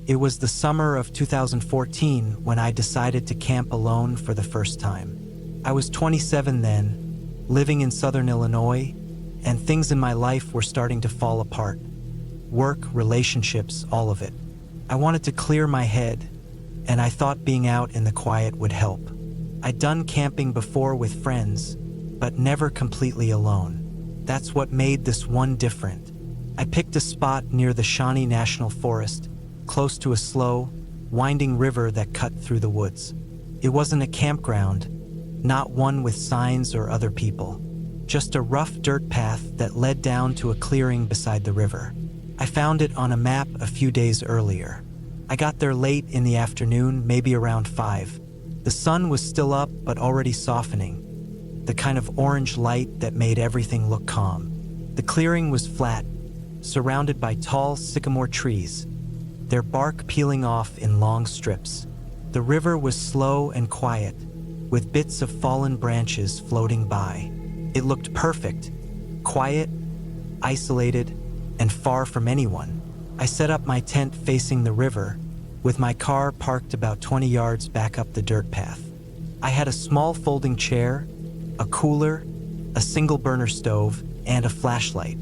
It was the summer of 2014 when I decided to camp alone for the first time. I was 27 then, living in southern Illinois, and things in my life were starting to fall apart. Work, relationships, all of it. I wanted to clear my head, and I thought being out in the quiet would help. I'd done camping before with friends, but never completely alone. That's what made this one different. I picked a spot near the Shawnee National Forest, close to a slow, winding river that cut through the woods. It wasn't a campground, not one with signs or other people, just a rough dirt path that led down to a clearing beside the river. I found it on a map a few days earlier. I got there late in the afternoon, maybe around 5. The sun was still up but already softening, the kind of orange light that made everything look calm. The clearing was flat, surrounded by tall sycamore trees, their bark peeling off in long strips. The river was slow and quiet, with bits of fallen branches floating by. It looked perfect, quiet, isolated, and far from anyone. I set up my tent facing the river, with my car parked about 20 yards back up the dirt path. I had a small folding chair, a cooler, a single burner stove, and a flashlight.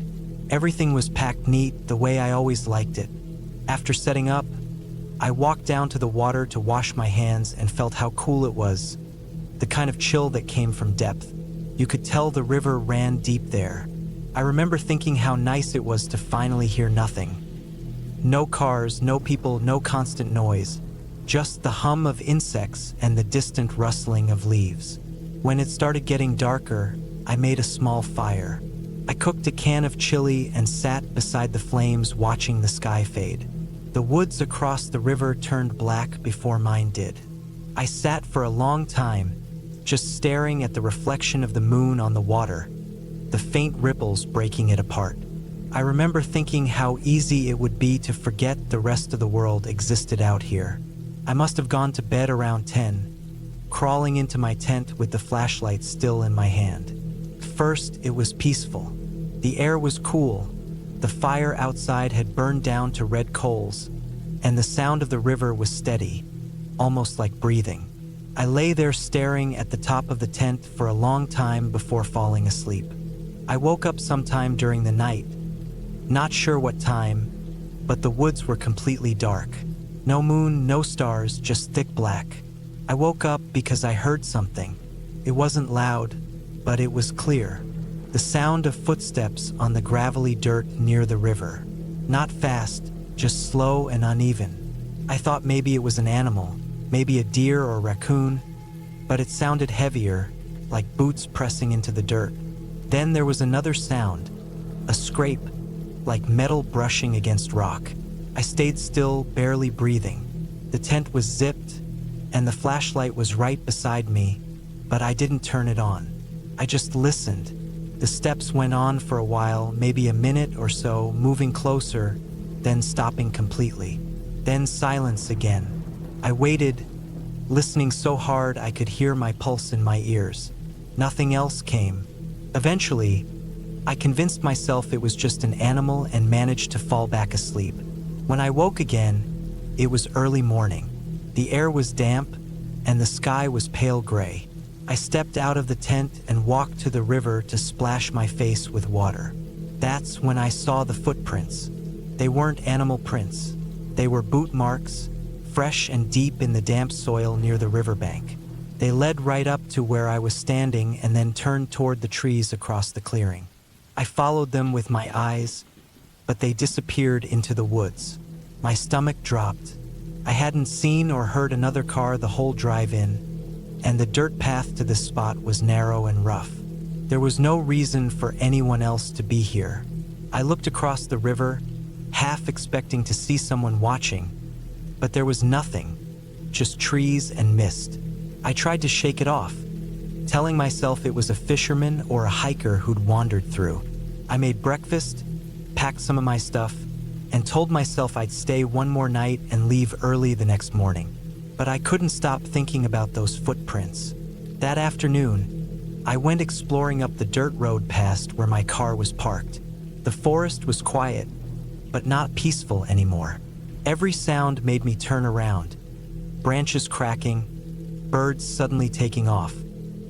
Everything was packed neat the way I always liked it. After setting up, I walked down to the water to wash my hands and felt how cool it was, the kind of chill that came from depth. You could tell the river ran deep there. I remember thinking how nice it was to finally hear nothing. No cars, no people, no constant noise, just the hum of insects and the distant rustling of leaves. When it started getting darker, I made a small fire. I cooked a can of chili and sat beside the flames watching the sky fade. The woods across the river turned black before mine did. I sat for a long time, just staring at the reflection of the moon on the water, the faint ripples breaking it apart. I remember thinking how easy it would be to forget the rest of the world existed out here. I must have gone to bed around 10, crawling into my tent with the flashlight still in my hand. First, it was peaceful. The air was cool. The fire outside had burned down to red coals, and the sound of the river was steady, almost like breathing. I lay there staring at the top of the tent for a long time before falling asleep. I woke up sometime during the night, not sure what time, but the woods were completely dark. No moon, no stars, just thick black. I woke up because I heard something. It wasn't loud, but it was clear. The sound of footsteps on the gravelly dirt near the river. Not fast, just slow and uneven. I thought maybe it was an animal, maybe a deer or raccoon, but it sounded heavier, like boots pressing into the dirt. Then there was another sound, a scrape, like metal brushing against rock. I stayed still, barely breathing. The tent was zipped, and the flashlight was right beside me, but I didn't turn it on. I just listened. The steps went on for a while, maybe a minute or so, moving closer, then stopping completely. Then silence again. I waited, listening so hard I could hear my pulse in my ears. Nothing else came. Eventually, I convinced myself it was just an animal and managed to fall back asleep. When I woke again, it was early morning. The air was damp, and the sky was pale gray. I stepped out of the tent and walked to the river to splash my face with water. That's when I saw the footprints. They weren't animal prints. They were boot marks, fresh and deep in the damp soil near the riverbank. They led right up to where I was standing and then turned toward the trees across the clearing. I followed them with my eyes, but they disappeared into the woods. My stomach dropped. I hadn't seen or heard another car the whole drive in, and the dirt path to this spot was narrow and rough. There was no reason for anyone else to be here. I looked across the river, half expecting to see someone watching, but there was nothing, just trees and mist. I tried to shake it off, telling myself it was a fisherman or a hiker who'd wandered through. I made breakfast, packed some of my stuff, and told myself I'd stay one more night and leave early the next morning. But I couldn't stop thinking about those footprints. That afternoon, I went exploring up the dirt road past where my car was parked. The forest was quiet, but not peaceful anymore. Every sound made me turn around. Branches cracking, birds suddenly taking off.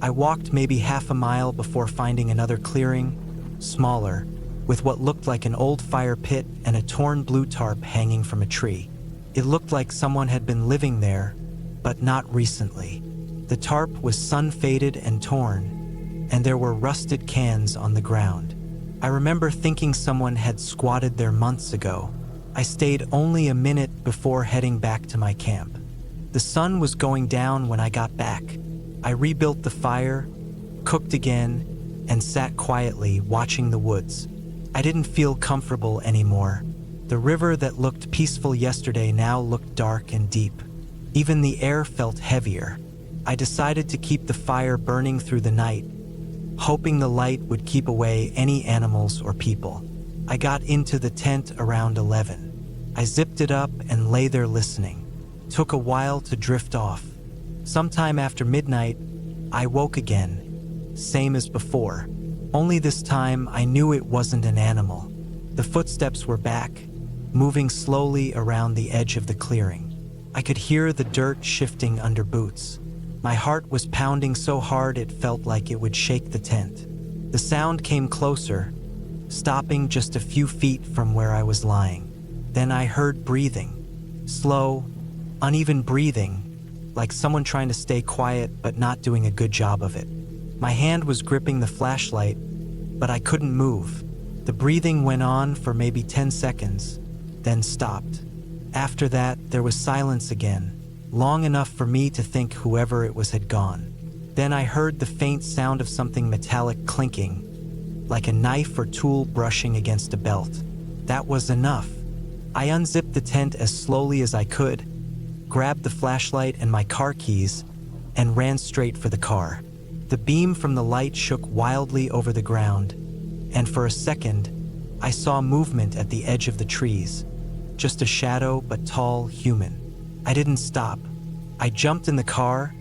I walked maybe half a mile before finding another clearing, smaller, with what looked like an old fire pit and a torn blue tarp hanging from a tree. It looked like someone had been living there, but not recently. The tarp was sun-faded and torn, and there were rusted cans on the ground. I remember thinking someone had squatted there months ago. I stayed only a minute before heading back to my camp. The sun was going down when I got back. I rebuilt the fire, cooked again, and sat quietly watching the woods. I didn't feel comfortable anymore. The river that looked peaceful yesterday now looked dark and deep. Even the air felt heavier. I decided to keep the fire burning through the night, hoping the light would keep away any animals or people. I got into the tent around 11. I zipped it up and lay there listening. Took a while to drift off. Sometime after midnight, I woke again, same as before. Only this time I knew it wasn't an animal. The footsteps were back, moving slowly around the edge of the clearing. I could hear the dirt shifting under boots. My heart was pounding so hard it felt like it would shake the tent. The sound came closer, stopping just a few feet from where I was lying. Then I heard breathing. Slow, uneven breathing, like someone trying to stay quiet but not doing a good job of it. My hand was gripping the flashlight, but I couldn't move. The breathing went on for maybe 10 seconds, then stopped. After that, there was silence again, long enough for me to think whoever it was had gone. Then I heard the faint sound of something metallic clinking, like a knife or tool brushing against a belt. That was enough. I unzipped the tent as slowly as I could, grabbed the flashlight and my car keys, and ran straight for the car. The beam from the light shook wildly over the ground, and for a second, I saw movement at the edge of the trees. Just a shadow, but tall, human. I didn't stop. I jumped in the car,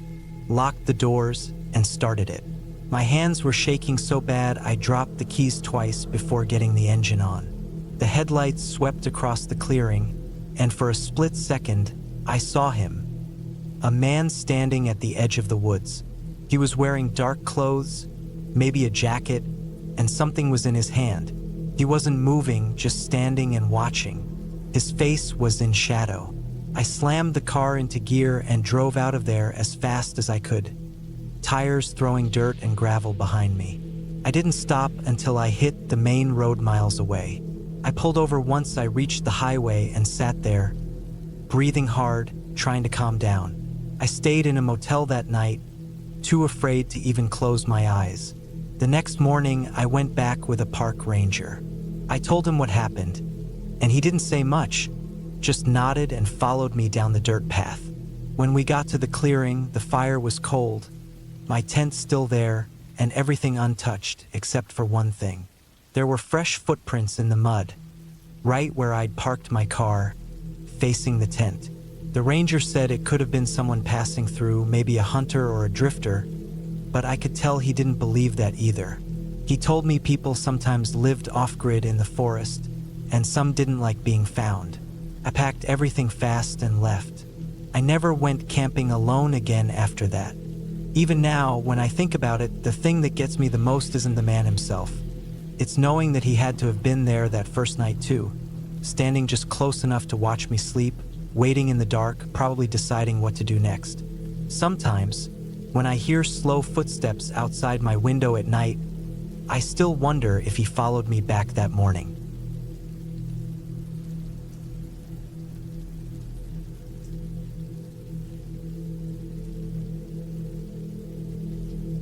locked the doors, and started it. My hands were shaking so bad I dropped the keys twice before getting the engine on. The headlights swept across the clearing, and for a split second, I saw him. A man standing at the edge of the woods. He was wearing dark clothes, maybe a jacket, and something was in his hand. He wasn't moving, just standing and watching. His face was in shadow. I slammed the car into gear and drove out of there as fast as I could, tires throwing dirt and gravel behind me. I didn't stop until I hit the main road miles away. I pulled over once I reached the highway and sat there, breathing hard, trying to calm down. I stayed in a motel that night, too afraid to even close my eyes. The next morning, I went back with a park ranger. I told him what happened, and he didn't say much, just nodded and followed me down the dirt path. When we got to the clearing, the fire was cold, my tent still there, and everything untouched except for one thing. There were fresh footprints in the mud, right where I'd parked my car, facing the tent. The ranger said it could have been someone passing through, maybe a hunter or a drifter, but I could tell he didn't believe that either. He told me people sometimes lived off-grid in the forest, and some didn't like being found. I packed everything fast and left. I never went camping alone again after that. Even now, when I think about it, the thing that gets me the most isn't the man himself. It's knowing that he had to have been there that first night too, standing just close enough to watch me sleep, waiting in the dark, probably deciding what to do next. Sometimes, when I hear slow footsteps outside my window at night, I still wonder if he followed me back that morning.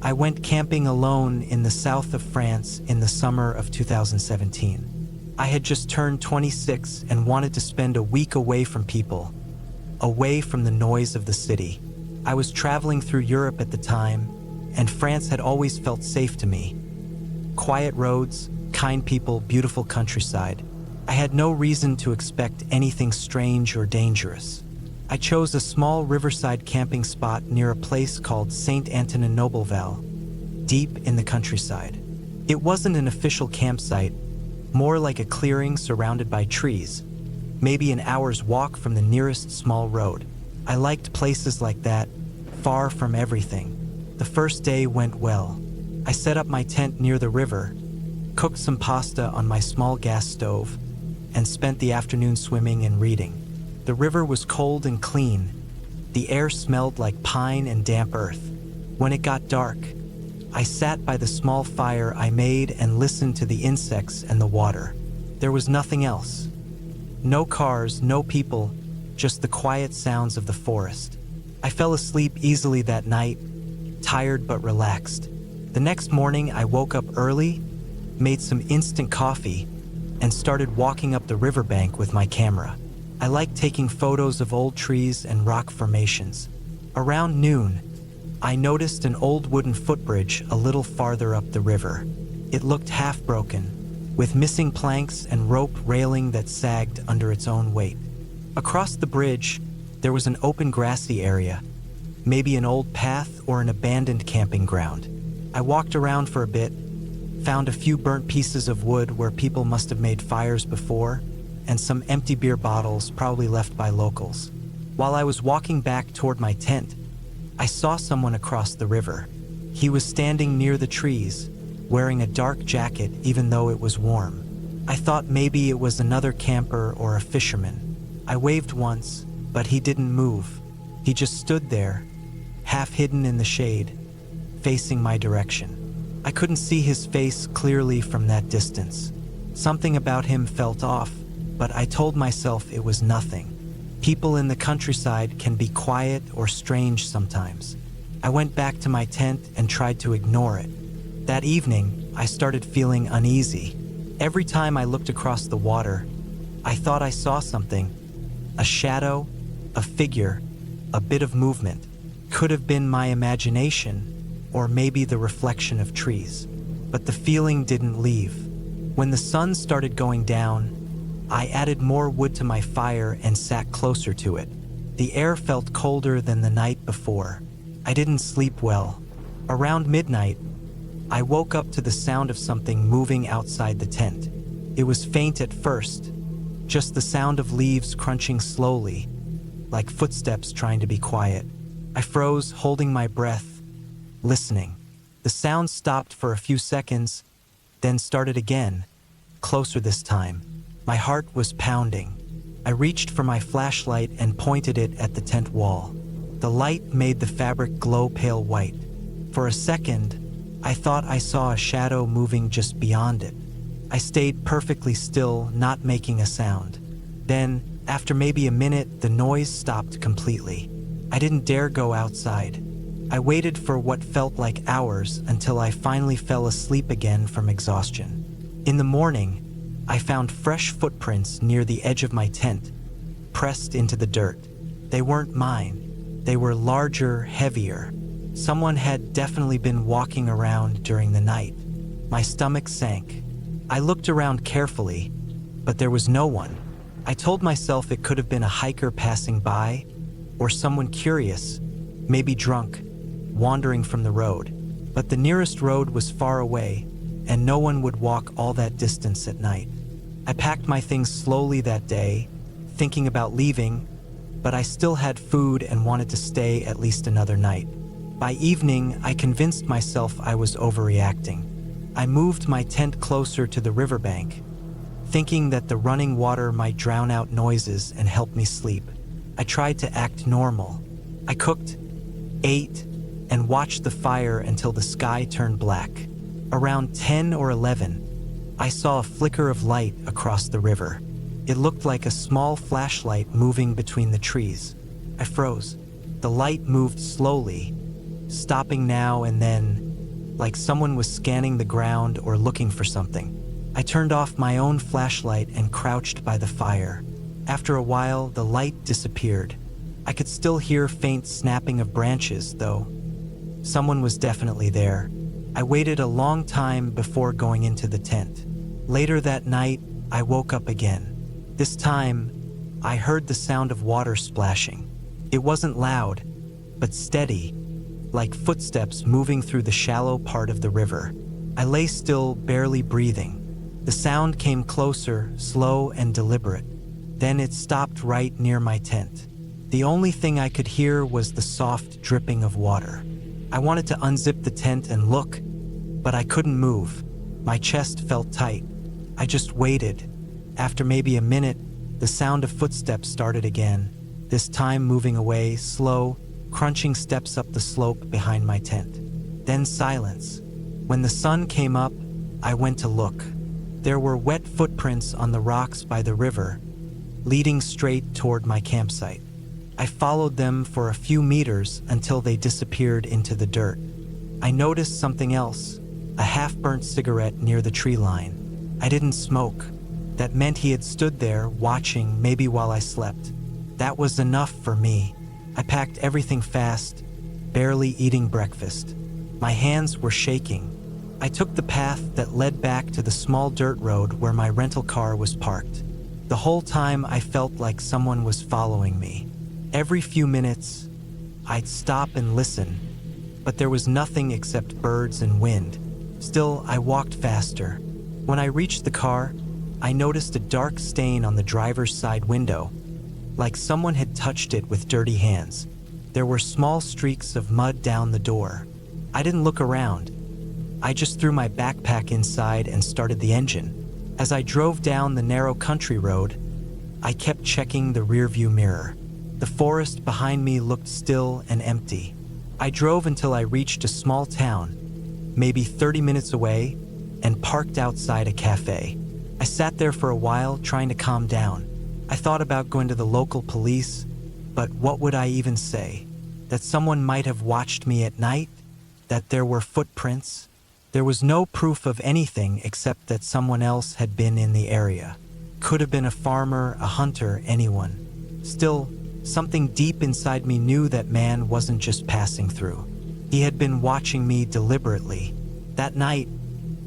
I went camping alone in the south of France in the summer of 2017. I had just turned 26 and wanted to spend a week away from people, away from the noise of the city. I was traveling through Europe at the time, and France had always felt safe to me. Quiet roads, kind people, beautiful countryside. I had no reason to expect anything strange or dangerous. I chose a small riverside camping spot near a place called Saint-Antonin-Noble-Val, deep in the countryside. It wasn't an official campsite, more like a clearing surrounded by trees. maybe an hour's walk from the nearest small road. I liked places like that, far from everything. The first day went well. I set up my tent near the river, cooked some pasta on my small gas stove, and spent the afternoon swimming and reading. The river was cold and clean. The air smelled like pine and damp earth. When it got dark, I sat by the small fire I made and listened to the insects and the water. There was nothing else. No cars, no people, just the quiet sounds of the forest. I fell asleep easily that night, tired but relaxed. The next morning, I woke up early, made some instant coffee, and started walking up the riverbank with my camera. I like taking photos of old trees and rock formations. Around noon, I noticed an old wooden footbridge a little farther up the river. It looked half broken, with missing planks and rope railing that sagged under its own weight. Across the bridge, there was an open grassy area, maybe an old path or an abandoned camping ground. I walked around for a bit, found a few burnt pieces of wood where people must have made fires before, and some empty beer bottles probably left by locals. While I was walking back toward my tent, I saw someone across the river. He was standing near the trees, wearing a dark jacket even though it was warm. I thought maybe it was another camper or a fisherman. I waved once, but he didn't move. He just stood there, half hidden in the shade, facing my direction. I couldn't see his face clearly from that distance. Something about him felt off, but I told myself it was nothing. People in the countryside can be quiet or strange sometimes. I went back to my tent and tried to ignore it. That evening, I started feeling uneasy. Every time I looked across the water, I thought I saw something. A shadow, a figure, a bit of movement. Could have been my imagination, or maybe the reflection of trees. But the feeling didn't leave. When the sun started going down, I added more wood to my fire and sat closer to it. The air felt colder than the night before. I didn't sleep well. Around midnight, I woke up to the sound of something moving outside the tent. It was faint at first, just the sound of leaves crunching slowly, like footsteps trying to be quiet. I froze, holding my breath, listening. The sound stopped for a few seconds, then started again, closer this time. My heart was pounding. I reached for my flashlight and pointed it at the tent wall. The light made the fabric glow pale white. For a second, I thought I saw a shadow moving just beyond it. I stayed perfectly still, not making a sound. Then, after maybe a minute, the noise stopped completely. I didn't dare go outside. I waited for what felt like hours until I finally fell asleep again from exhaustion. In the morning, I found fresh footprints near the edge of my tent, pressed into the dirt. They weren't mine. They were larger, heavier. Someone had definitely been walking around during the night. My stomach sank. I looked around carefully, but there was no one. I told myself it could have been a hiker passing by, or someone curious, maybe drunk, wandering from the road. But the nearest road was far away, and no one would walk all that distance at night. I packed my things slowly that day, thinking about leaving, but I still had food and wanted to stay at least another night. By evening, I convinced myself I was overreacting. I moved my tent closer to the riverbank, thinking that the running water might drown out noises and help me sleep. I tried to act normal. I cooked, ate, and watched the fire until the sky turned black. Around 10 or 11, I saw a flicker of light across the river. It looked like a small flashlight moving between the trees. I froze. The light moved slowly, stopping now and then, like someone was scanning the ground or looking for something. I turned off my own flashlight and crouched by the fire. After a while, the light disappeared. I could still hear faint snapping of branches, though. Someone was definitely there. I waited a long time before going into the tent. Later that night, I woke up again. This time, I heard the sound of water splashing. It wasn't loud, but steady, like footsteps moving through the shallow part of the river. I lay still, barely breathing. The sound came closer, slow and deliberate. Then it stopped right near my tent. The only thing I could hear was the soft dripping of water. I wanted to unzip the tent and look, but I couldn't move. My chest felt tight. I just waited. After maybe a minute, the sound of footsteps started again, this time moving away, slow, crunching steps up the slope behind my tent. Then silence. When the sun came up, I went to look. There were wet footprints on the rocks by the river, leading straight toward my campsite. I followed them for a few meters until they disappeared into the dirt. I noticed something else, a half-burnt cigarette near the tree line. I didn't smoke. That meant he had stood there, watching, maybe while I slept. That was enough for me. I packed everything fast, barely eating breakfast. My hands were shaking. I took the path that led back to the small dirt road where my rental car was parked. The whole time I felt like someone was following me. Every few minutes, I'd stop and listen, but there was nothing except birds and wind. Still, I walked faster. When I reached the car, I noticed a dark stain on the driver's side window, like someone had touched it with dirty hands. There were small streaks of mud down the door. I didn't look around. I just threw my backpack inside and started the engine. As I drove down the narrow country road, I kept checking the rearview mirror. The forest behind me looked still and empty. I drove until I reached a small town, maybe 30 minutes away, and parked outside a cafe. I sat there for a while, trying to calm down. I thought about going to the local police, but what would I even say? That someone might have watched me at night? That there were footprints? There was no proof of anything except that someone else had been in the area. Could have been a farmer, a hunter, anyone. Still, something deep inside me knew that man wasn't just passing through. He had been watching me deliberately. That night,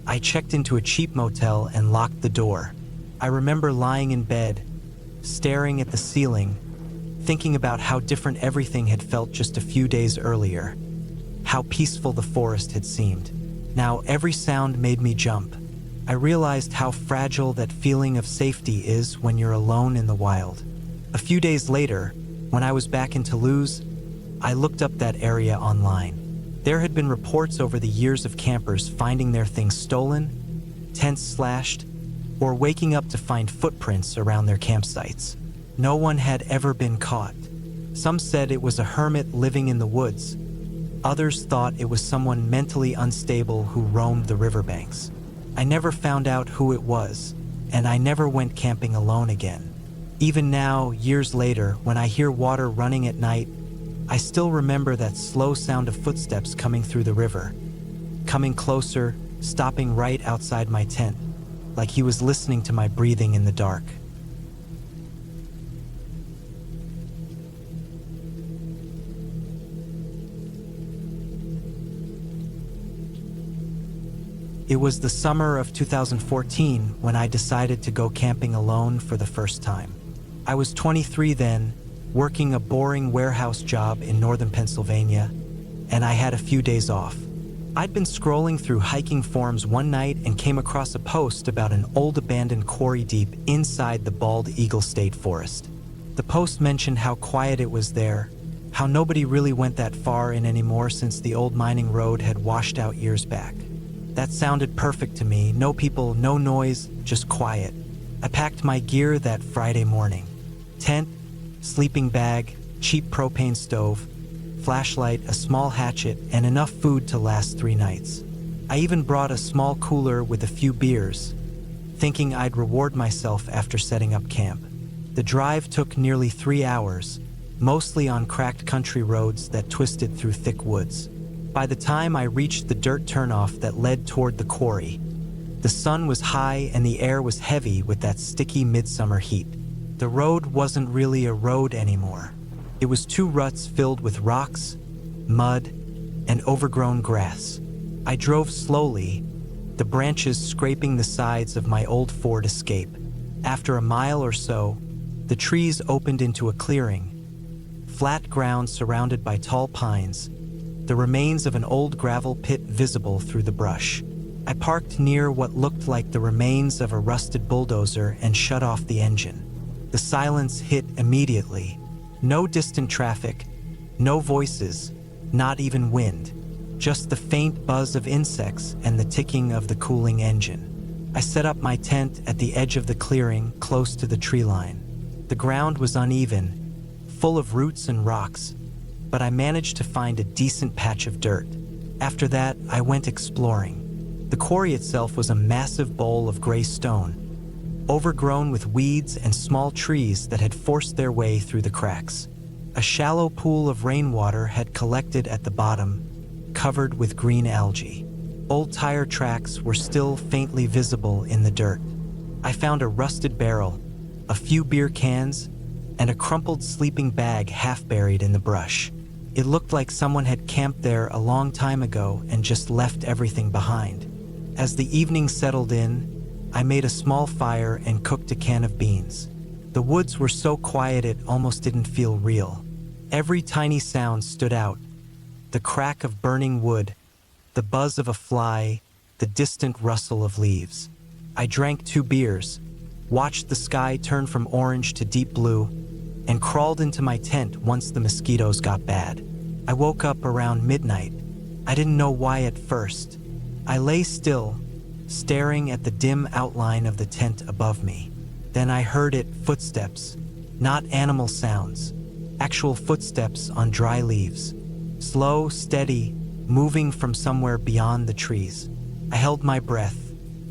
I checked into a cheap motel and locked the door. I remember lying in bed, staring at the ceiling, thinking about how different everything had felt just a few days earlier, how peaceful the forest had seemed. Now every sound made me jump. I realized how fragile that feeling of safety is when you're alone in the wild. A few days later, when I was back in Toulouse, I looked up that area online. There had been reports over the years of campers finding their things stolen, tents slashed, or waking up to find footprints around their campsites. No one had ever been caught. Some said it was a hermit living in the woods. Others thought it was someone mentally unstable who roamed the riverbanks. I never found out who it was, and I never went camping alone again. Even now, years later, when I hear water running at night, I still remember that slow sound of footsteps coming through the river, coming closer, stopping right outside my tent, like he was listening to my breathing in the dark. It was the summer of 2014 when I decided to go camping alone for the first time. I was 23 then, working a boring warehouse job in northern Pennsylvania, and I had a few days off. I'd been scrolling through hiking forums one night and came across a post about an old abandoned quarry deep inside the Bald Eagle State Forest. The post mentioned how quiet it was there, how nobody really went that far in anymore since the old mining road had washed out years back. That sounded perfect to me. No people, no noise, just quiet. I packed my gear that Friday morning. Tent, sleeping bag, cheap propane stove, flashlight, a small hatchet, and enough food to last 3 nights. I even brought a small cooler with a few beers, thinking I'd reward myself after setting up camp. The drive took nearly 3 hours, mostly on cracked country roads that twisted through thick woods. By the time I reached the dirt turnoff that led toward the quarry, the sun was high and the air was heavy with that sticky midsummer heat. The road wasn't really a road anymore. It was 2 ruts filled with rocks, mud, and overgrown grass. I drove slowly, the branches scraping the sides of my old Ford Escape. After a mile or so, the trees opened into a clearing, flat ground surrounded by tall pines, the remains of an old gravel pit visible through the brush. I parked near what looked like the remains of a rusted bulldozer and shut off the engine. The silence hit immediately. No distant traffic, no voices, not even wind. Just the faint buzz of insects and the ticking of the cooling engine. I set up my tent at the edge of the clearing, close to the tree line. The ground was uneven, full of roots and rocks, but I managed to find a decent patch of dirt. After that, I went exploring. The quarry itself was a massive bowl of gray stone, overgrown with weeds and small trees that had forced their way through the cracks. A shallow pool of rainwater had collected at the bottom, covered with green algae. Old tire tracks were still faintly visible in the dirt. I found a rusted barrel, a few beer cans, and a crumpled sleeping bag half buried in the brush. It looked like someone had camped there a long time ago and just left everything behind. As the evening settled in, I made a small fire and cooked a can of beans. The woods were so quiet it almost didn't feel real. Every tiny sound stood out. The crack of burning wood, the buzz of a fly, the distant rustle of leaves. I drank 2 beers, watched the sky turn from orange to deep blue, and crawled into my tent once the mosquitoes got bad. I woke up around midnight. I didn't know why at first. I lay still, staring at the dim outline of the tent above me. Then I heard it, footsteps, not animal sounds, actual footsteps on dry leaves. Slow, steady, moving from somewhere beyond the trees. I held my breath.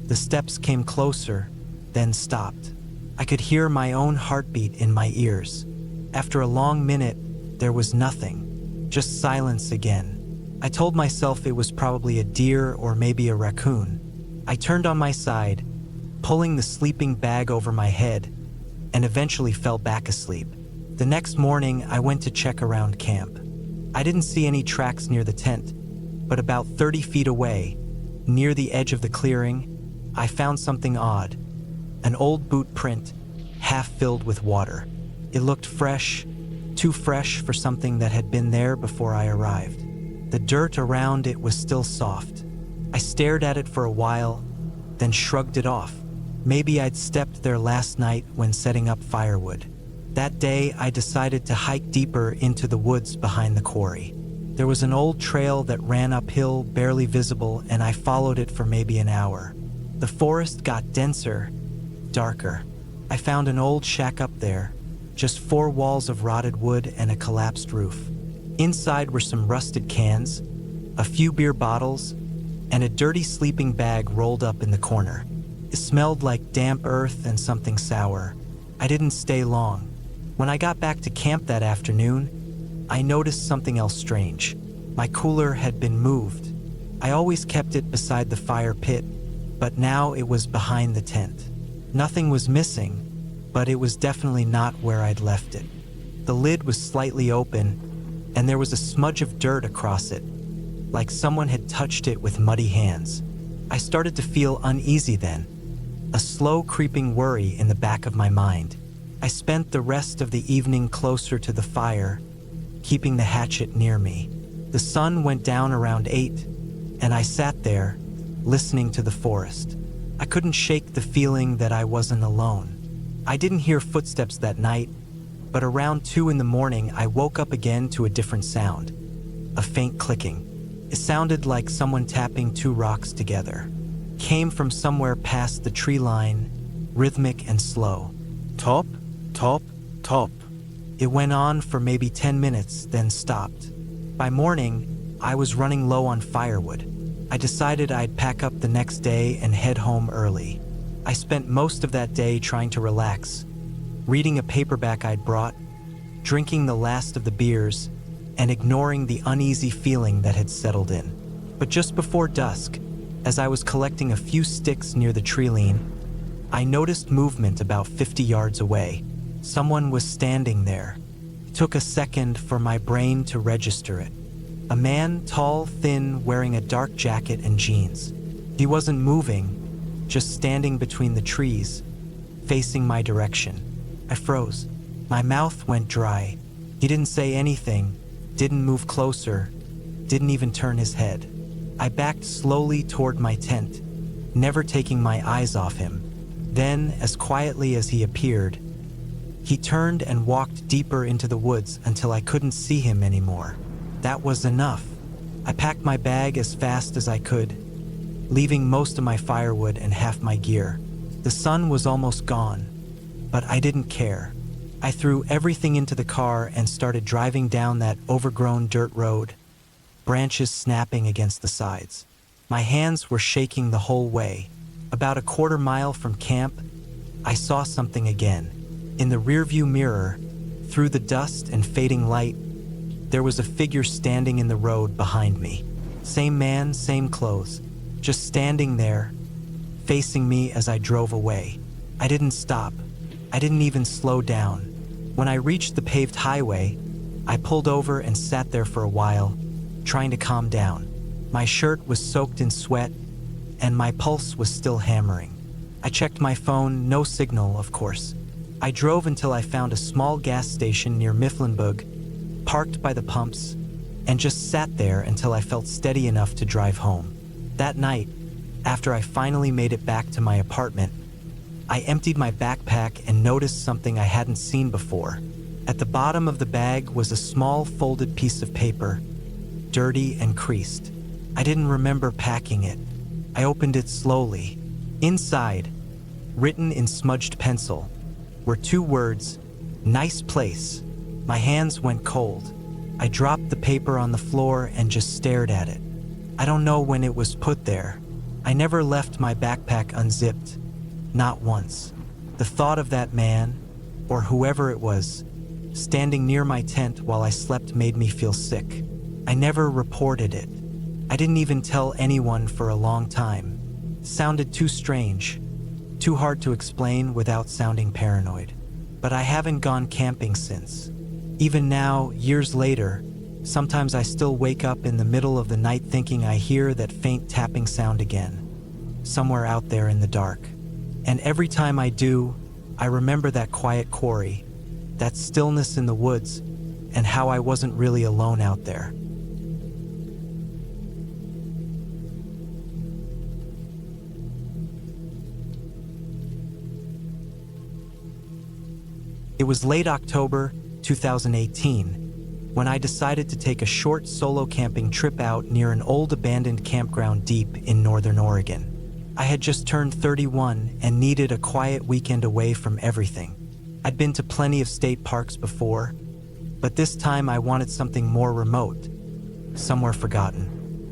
The steps came closer, then stopped. I could hear my own heartbeat in my ears. After a long minute, there was nothing, just silence again. I told myself it was probably a deer or maybe a raccoon. I turned on my side, pulling the sleeping bag over my head, and eventually fell back asleep. The next morning, I went to check around camp. I didn't see any tracks near the tent, but about 30 feet away, near the edge of the clearing, I found something odd. An old boot print, half filled with water. It looked fresh, too fresh for something that had been there before I arrived. The dirt around it was still soft. I stared at it for a while, then shrugged it off. Maybe I'd stepped there last night when setting up firewood. That day, I decided to hike deeper into the woods behind the quarry. There was an old trail that ran uphill, barely visible, and I followed it for maybe an hour. The forest got denser, darker. I found an old shack up there, just 4 walls of rotted wood and a collapsed roof. Inside were some rusted cans, a few beer bottles, and a dirty sleeping bag rolled up in the corner. It smelled like damp earth and something sour. I didn't stay long. When I got back to camp that afternoon, I noticed something else strange. My cooler had been moved. I always kept it beside the fire pit, but now it was behind the tent. Nothing was missing, but it was definitely not where I'd left it. The lid was slightly open, and there was a smudge of dirt across it, like someone had touched it with muddy hands. I started to feel uneasy then, a slow creeping worry in the back of my mind. I spent the rest of the evening closer to the fire, keeping the hatchet near me. The sun went down around 8, and I sat there, listening to the forest. I couldn't shake the feeling that I wasn't alone. I didn't hear footsteps that night, but around 2 in the morning I woke up again to a different sound, a faint clicking. It sounded like someone tapping 2 rocks together. Came from somewhere past the tree line, rhythmic and slow. Top, top, top. It went on for maybe 10 minutes, then stopped. By morning, I was running low on firewood. I decided I'd pack up the next day and head home early. I spent most of that day trying to relax, reading a paperback I'd brought, drinking the last of the beers, and ignoring the uneasy feeling that had settled in. But just before dusk, as I was collecting a few sticks near the tree line, I noticed movement about 50 yards away. Someone was standing there. It took a second for my brain to register it. A man, tall, thin, wearing a dark jacket and jeans. He wasn't moving, just standing between the trees, facing my direction. I froze. My mouth went dry. He didn't say anything, didn't move closer, didn't even turn his head. I backed slowly toward my tent, never taking my eyes off him. Then, as quietly as he appeared, He turned and walked deeper into the woods until I couldn't see him anymore. That was enough. I packed my bag as fast as I could, leaving most of my firewood and half my gear. The sun was almost gone, but I didn't care. I threw everything into the car and started driving down that overgrown dirt road, branches snapping against the sides. My hands were shaking the whole way. About a quarter mile from camp, I saw something again. In the rearview mirror, through the dust and fading light, there was a figure standing in the road behind me. Same man, same clothes, just standing there, facing me as I drove away. I didn't stop. I didn't even slow down. When I reached the paved highway, I pulled over and sat there for a while, trying to calm down. My shirt was soaked in sweat, and my pulse was still hammering. I checked my phone, no signal, of course. I drove until I found a small gas station near Mifflinburg, parked by the pumps, and just sat there until I felt steady enough to drive home. That night, after I finally made it back to my apartment, I emptied my backpack and noticed something I hadn't seen before. At the bottom of the bag was a small folded piece of paper, dirty and creased. I didn't remember packing it. I opened it slowly. Inside, written in smudged pencil, were two words, "Nice place." My hands went cold. I dropped the paper on the floor and just stared at it. I don't know when it was put there. I never left my backpack unzipped. Not once. The thought of that man, or whoever it was, standing near my tent while I slept made me feel sick. I never reported it. I didn't even tell anyone for a long time. Sounded too strange, too hard to explain without sounding paranoid. But I haven't gone camping since. Even now, years later, sometimes I still wake up in the middle of the night thinking I hear that faint tapping sound again, somewhere out there in the dark. And every time I do, I remember that quiet quarry, that stillness in the woods, and how I wasn't really alone out there. It was late October 2018 when I decided to take a short solo camping trip out near an old abandoned campground deep in northern Oregon. I had just turned 31 and needed a quiet weekend away from everything. I'd been to plenty of state parks before, but this time I wanted something more remote, somewhere forgotten.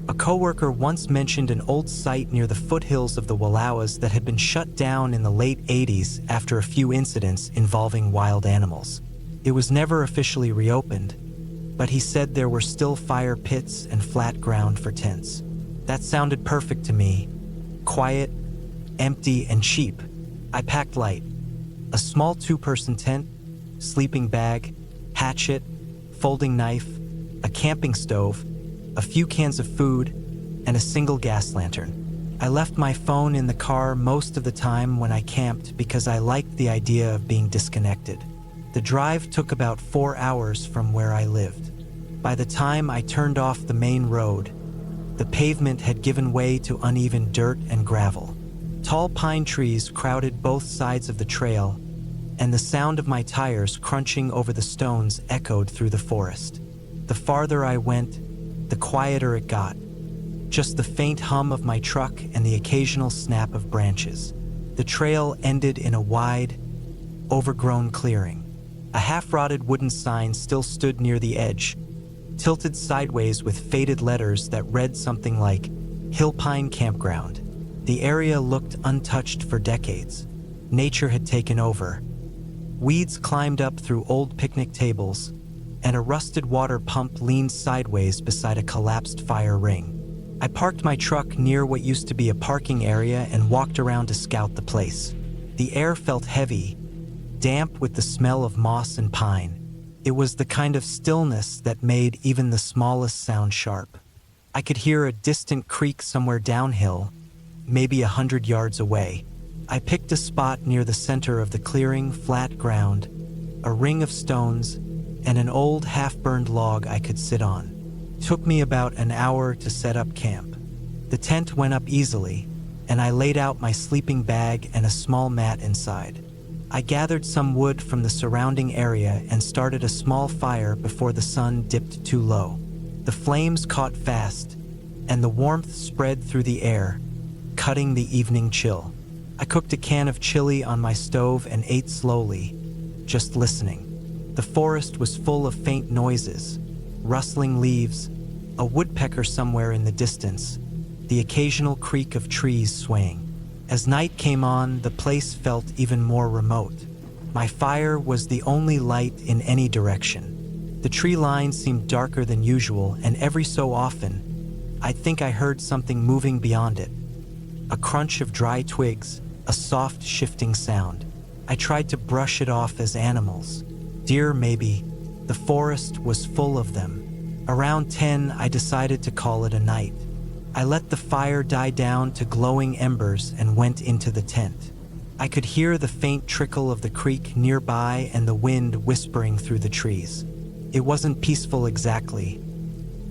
A coworker once mentioned an old site near the foothills of the Wallowas that had been shut down in the late 80s after a few incidents involving wild animals. It was never officially reopened, but he said there were still fire pits and flat ground for tents. That sounded perfect to me. Quiet, empty, and cheap. I packed light. A small two-person tent, sleeping bag, hatchet, folding knife, a camping stove, a few cans of food, and a single gas lantern. I left my phone in the car most of the time when I camped because I liked the idea of being disconnected. The drive took about 4 hours from where I lived. By the time I turned off the main road, the pavement had given way to uneven dirt and gravel. Tall pine trees crowded both sides of the trail, and the sound of my tires crunching over the stones echoed through the forest. The farther I went, the quieter it got. Just the faint hum of my truck and the occasional snap of branches. The trail ended in a wide, overgrown clearing. A half-rotted wooden sign still stood near the edge, tilted sideways with faded letters that read something like Hill Pine Campground. The area looked untouched for decades. Nature had taken over. Weeds climbed up through old picnic tables, and a rusted water pump leaned sideways beside a collapsed fire ring. I parked my truck near what used to be a parking area and walked around to scout the place. The air felt heavy, damp with the smell of moss and pine. It was the kind of stillness that made even the smallest sound sharp. I could hear a distant creak somewhere downhill, maybe 100 yards away. I picked a spot near the center of the clearing, flat ground, a ring of stones, and an old half-burned log I could sit on. It took me about an hour to set up camp. The tent went up easily, and I laid out my sleeping bag and a small mat inside. I gathered some wood from the surrounding area and started a small fire before the sun dipped too low. The flames caught fast, and the warmth spread through the air, cutting the evening chill. I cooked a can of chili on my stove and ate slowly, just listening. The forest was full of faint noises, rustling leaves, a woodpecker somewhere in the distance, the occasional creak of trees swaying. As night came on, the place felt even more remote. My fire was the only light in any direction. The tree line seemed darker than usual, and every so often, I think I heard something moving beyond it. A crunch of dry twigs, a soft shifting sound. I tried to brush it off as animals. Deer, maybe. The forest was full of them. Around 10, I decided to call it a night. I let the fire die down to glowing embers and went into the tent. I could hear the faint trickle of the creek nearby and the wind whispering through the trees. It wasn't peaceful exactly.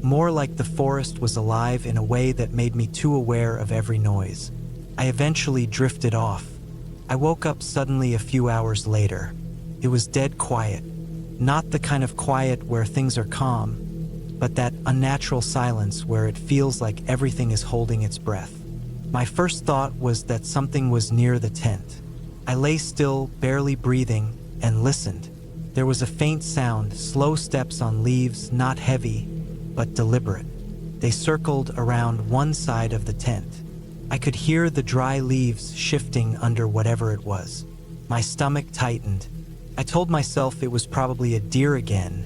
More like the forest was alive in a way that made me too aware of every noise. I eventually drifted off. I woke up suddenly a few hours later. It was dead quiet. Not the kind of quiet where things are calm, but that unnatural silence where it feels like everything is holding its breath. My first thought was that something was near the tent. I lay still, barely breathing, and listened. There was a faint sound, slow steps on leaves, not heavy, but deliberate. They circled around one side of the tent. I could hear the dry leaves shifting under whatever it was. My stomach tightened. I told myself it was probably a deer again,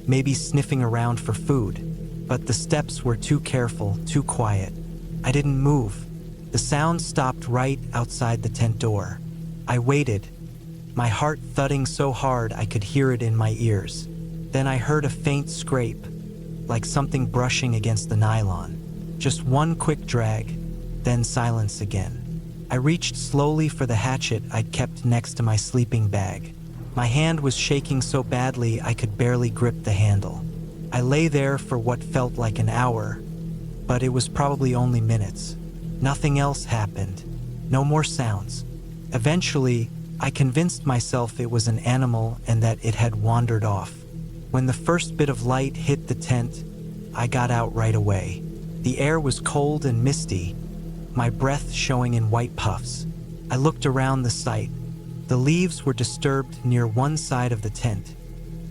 maybe sniffing around for food, but the steps were too careful, too quiet. I didn't move. The sound stopped right outside the tent door. I waited, my heart thudding so hard I could hear it in my ears. Then I heard a faint scrape, like something brushing against the nylon. Just one quick drag, then silence again. I reached slowly for the hatchet I'd kept next to my sleeping bag. My hand was shaking so badly I could barely grip the handle. I lay there for what felt like an hour, but it was probably only minutes. Nothing else happened. No more sounds. Eventually, I convinced myself it was an animal and that it had wandered off. When the first bit of light hit the tent, I got out right away. The air was cold and misty, my breath showing in white puffs. I looked around the site. The leaves were disturbed near one side of the tent,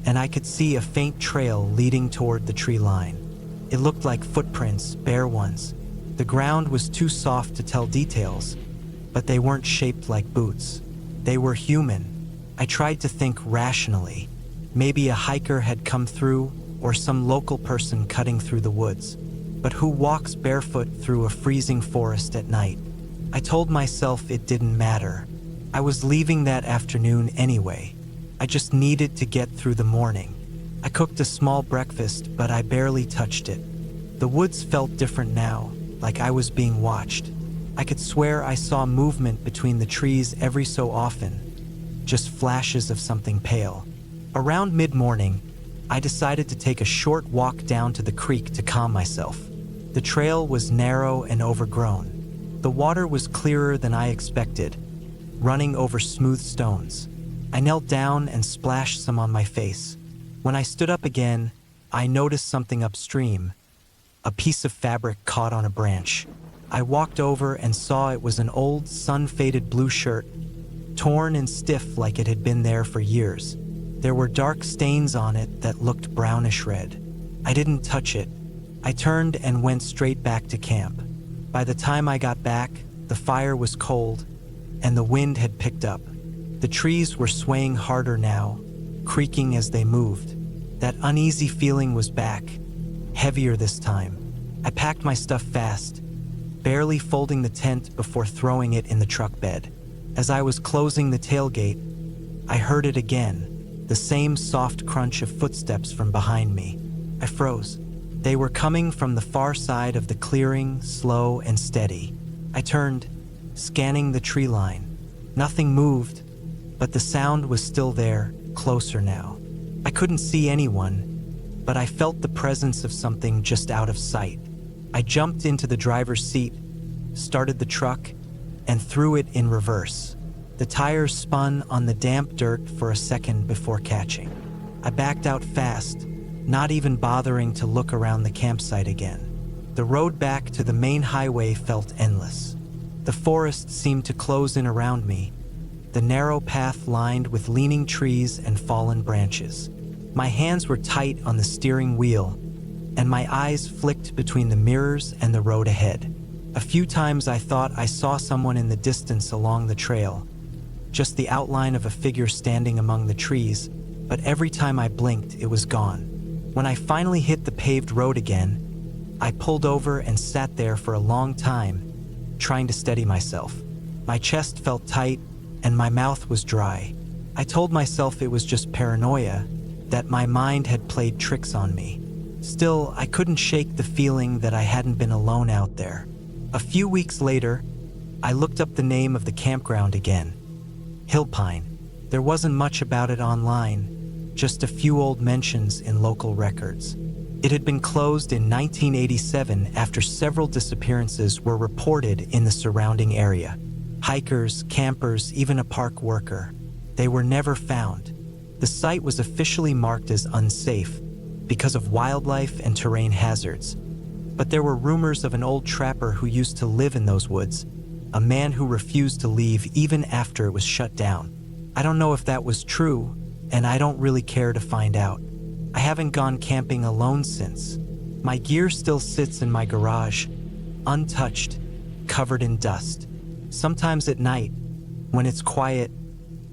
and I could see a faint trail leading toward the tree line. It looked like footprints, bare ones. The ground was too soft to tell details, but they weren't shaped like boots. They were human. I tried to think rationally. Maybe a hiker had come through, or some local person cutting through the woods. But who walks barefoot through a freezing forest at night? I told myself it didn't matter. I was leaving that afternoon anyway. I just needed to get through the morning. I cooked a small breakfast, but I barely touched it. The woods felt different now, like I was being watched. I could swear I saw movement between the trees every so often, just flashes of something pale. Around mid-morning, I decided to take a short walk down to the creek to calm myself. The trail was narrow and overgrown. The water was clearer than I expected, running over smooth stones. I knelt down and splashed some on my face. When I stood up again, I noticed something upstream. A piece of fabric caught on a branch. I walked over and saw it was an old, sun-faded blue shirt, torn and stiff like it had been there for years. There were dark stains on it that looked brownish red. I didn't touch it. I turned and went straight back to camp. By the time I got back, the fire was cold, and the wind had picked up. The trees were swaying harder now, creaking as they moved. That uneasy feeling was back, heavier this time. I packed my stuff fast, barely folding the tent before throwing it in the truck bed. As I was closing the tailgate, I heard it again, the same soft crunch of footsteps from behind me. I froze. They were coming from the far side of the clearing, slow and steady. I turned, scanning the tree line. Nothing moved, but the sound was still there, closer now. I couldn't see anyone, but I felt the presence of something just out of sight. I jumped into the driver's seat, started the truck, and threw it in reverse. The tires spun on the damp dirt for a second before catching. I backed out fast, not even bothering to look around the campsite again. The road back to the main highway felt endless. The forest seemed to close in around me, the narrow path lined with leaning trees and fallen branches. My hands were tight on the steering wheel, and my eyes flicked between the mirrors and the road ahead. A few times I thought I saw someone in the distance along the trail, just the outline of a figure standing among the trees, but every time I blinked, it was gone. When I finally hit the paved road again, I pulled over and sat there for a long time, trying to steady myself. My chest felt tight and my mouth was dry. I told myself it was just paranoia, that my mind had played tricks on me. Still, I couldn't shake the feeling that I hadn't been alone out there. A few weeks later, I looked up the name of the campground again. Hillpine. There wasn't much about it online, just a few old mentions in local records. It had been closed in 1987 after several disappearances were reported in the surrounding area. Hikers, campers, even a park worker. They were never found. The site was officially marked as unsafe because of wildlife and terrain hazards. But there were rumors of an old trapper who used to live in those woods, a man who refused to leave even after it was shut down. I don't know if that was true, and I don't really care to find out. I haven't gone camping alone since. My gear still sits in my garage, untouched, covered in dust. Sometimes at night, when it's quiet,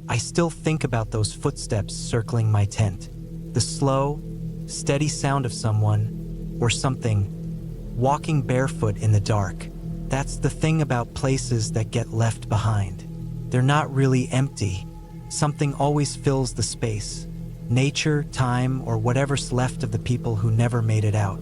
I still think about those footsteps circling my tent. The slow, steady sound of someone, or something, walking barefoot in the dark. That's the thing about places that get left behind. They're not really empty. Something always fills the space. Nature, time, or whatever's left of the people who never made it out.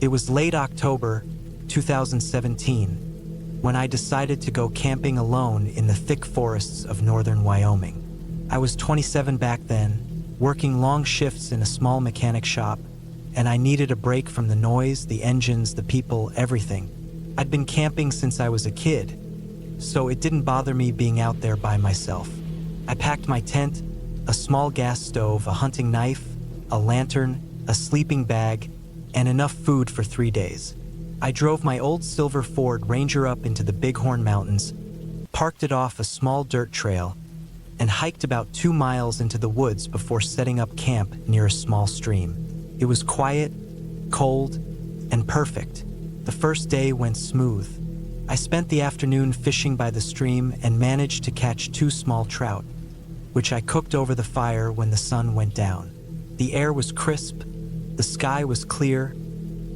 It was late October 2017 when I decided to go camping alone in the thick forests of northern Wyoming. I was 27 back then, working long shifts in a small mechanic shop, and I needed a break from the noise, the engines, the people, everything. I'd been camping since I was a kid, so it didn't bother me being out there by myself. I packed my tent, a small gas stove, a hunting knife, a lantern, a sleeping bag, and enough food for 3 days. I drove my old silver Ford Ranger up into the Bighorn Mountains, parked it off a small dirt trail, and hiked about 2 miles into the woods before setting up camp near a small stream. It was quiet, cold, and perfect. The first day went smooth. I spent the afternoon fishing by the stream and managed to catch 2 small trout, which I cooked over the fire when the sun went down. The air was crisp, the sky was clear,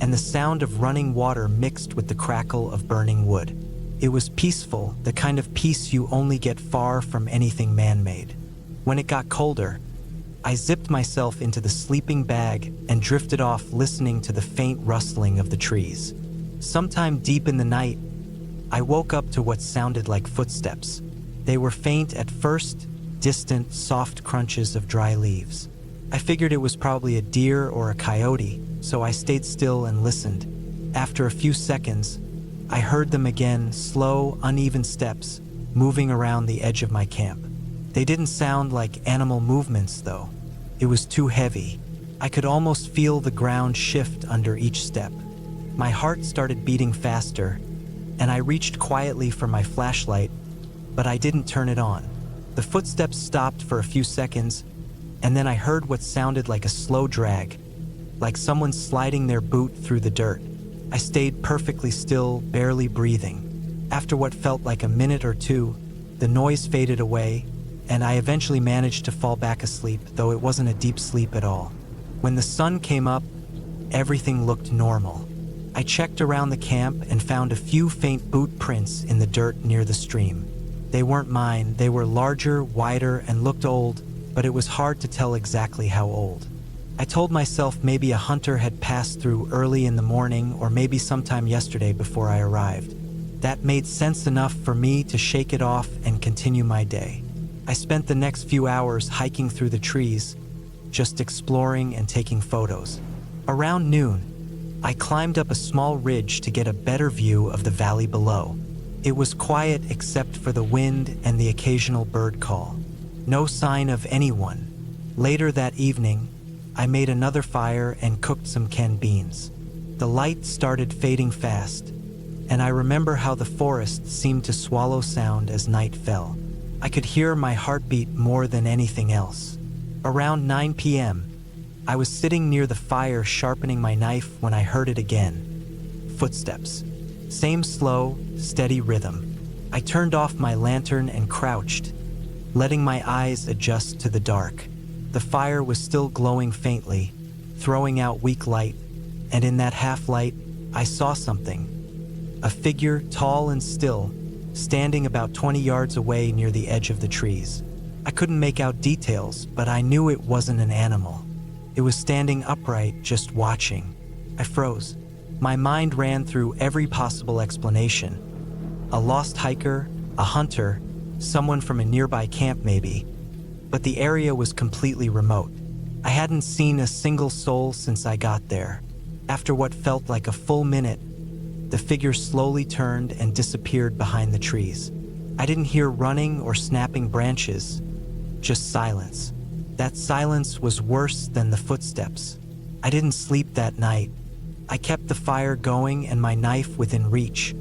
and the sound of running water mixed with the crackle of burning wood. It was peaceful, the kind of peace you only get far from anything man-made. When it got colder, I zipped myself into the sleeping bag and drifted off listening to the faint rustling of the trees. Sometime deep in the night, I woke up to what sounded like footsteps. They were faint at first, distant, soft crunches of dry leaves. I figured it was probably a deer or a coyote, so I stayed still and listened. After a few seconds, I heard them again, slow, uneven steps, moving around the edge of my camp. They didn't sound like animal movements, though. It was too heavy. I could almost feel the ground shift under each step. My heart started beating faster, and I reached quietly for my flashlight, but I didn't turn it on. The footsteps stopped for a few seconds, and then I heard what sounded like a slow drag, like someone sliding their boot through the dirt. I stayed perfectly still, barely breathing. After what felt like a minute or two, the noise faded away, and I eventually managed to fall back asleep, though it wasn't a deep sleep at all. When the sun came up, everything looked normal. I checked around the camp and found a few faint boot prints in the dirt near the stream. They weren't mine. They were larger, wider, and looked old, but it was hard to tell exactly how old. I told myself maybe a hunter had passed through early in the morning or maybe sometime yesterday before I arrived. That made sense enough for me to shake it off and continue my day. I spent the next few hours hiking through the trees, just exploring and taking photos. Around noon, I climbed up a small ridge to get a better view of the valley below. It was quiet except for the wind and the occasional bird call. No sign of anyone. Later that evening, I made another fire and cooked some canned beans. The light started fading fast, and I remember how the forest seemed to swallow sound as night fell. I could hear my heartbeat more than anything else. Around 9 p.m., I was sitting near the fire sharpening my knife when I heard it again. Footsteps. Same slow, steady rhythm. I turned off my lantern and crouched, letting my eyes adjust to the dark. The fire was still glowing faintly, throwing out weak light, and in that half-light, I saw something. A figure, tall and still, standing about 20 yards away near the edge of the trees. I couldn't make out details, but I knew it wasn't an animal. It was standing upright, just watching. I froze. My mind ran through every possible explanation. A lost hiker, a hunter, someone from a nearby camp maybe. But the area was completely remote. I hadn't seen a single soul since I got there. After what felt like a full minute, the figure slowly turned and disappeared behind the trees. I didn't hear running or snapping branches, just silence. That silence was worse than the footsteps. I didn't sleep that night. I kept the fire going and my knife within reach,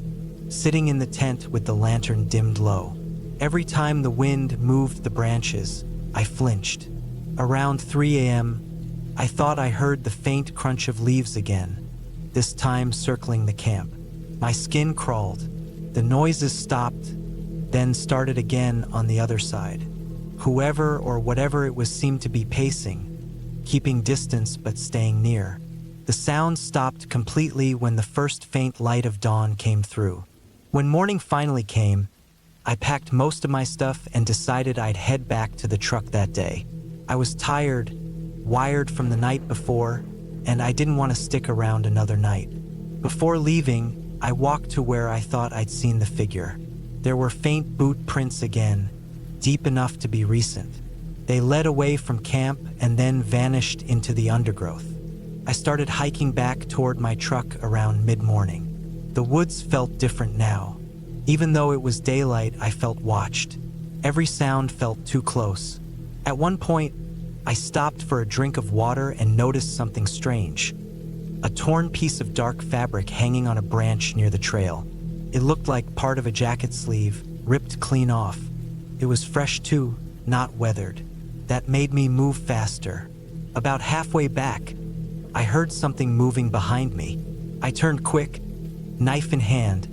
sitting in the tent with the lantern dimmed low. Every time the wind moved the branches, I flinched. Around 3 a.m., I thought I heard the faint crunch of leaves again, this time circling the camp. My skin crawled. The noises stopped, then started again on the other side. Whoever or whatever it was seemed to be pacing, keeping distance but staying near. The sound stopped completely when the first faint light of dawn came through. When morning finally came, I packed most of my stuff and decided I'd head back to the truck that day. I was tired, wired from the night before, and I didn't want to stick around another night. Before leaving, I walked to where I thought I'd seen the figure. There were faint boot prints again, deep enough to be recent. They led away from camp and then vanished into the undergrowth. I started hiking back toward my truck around mid-morning. The woods felt different now. Even though it was daylight, I felt watched. Every sound felt too close. At one point, I stopped for a drink of water and noticed something strange. A torn piece of dark fabric hanging on a branch near the trail. It looked like part of a jacket sleeve, ripped clean off. It was fresh too, not weathered. That made me move faster. About halfway back, I heard something moving behind me. I turned quick, knife in hand,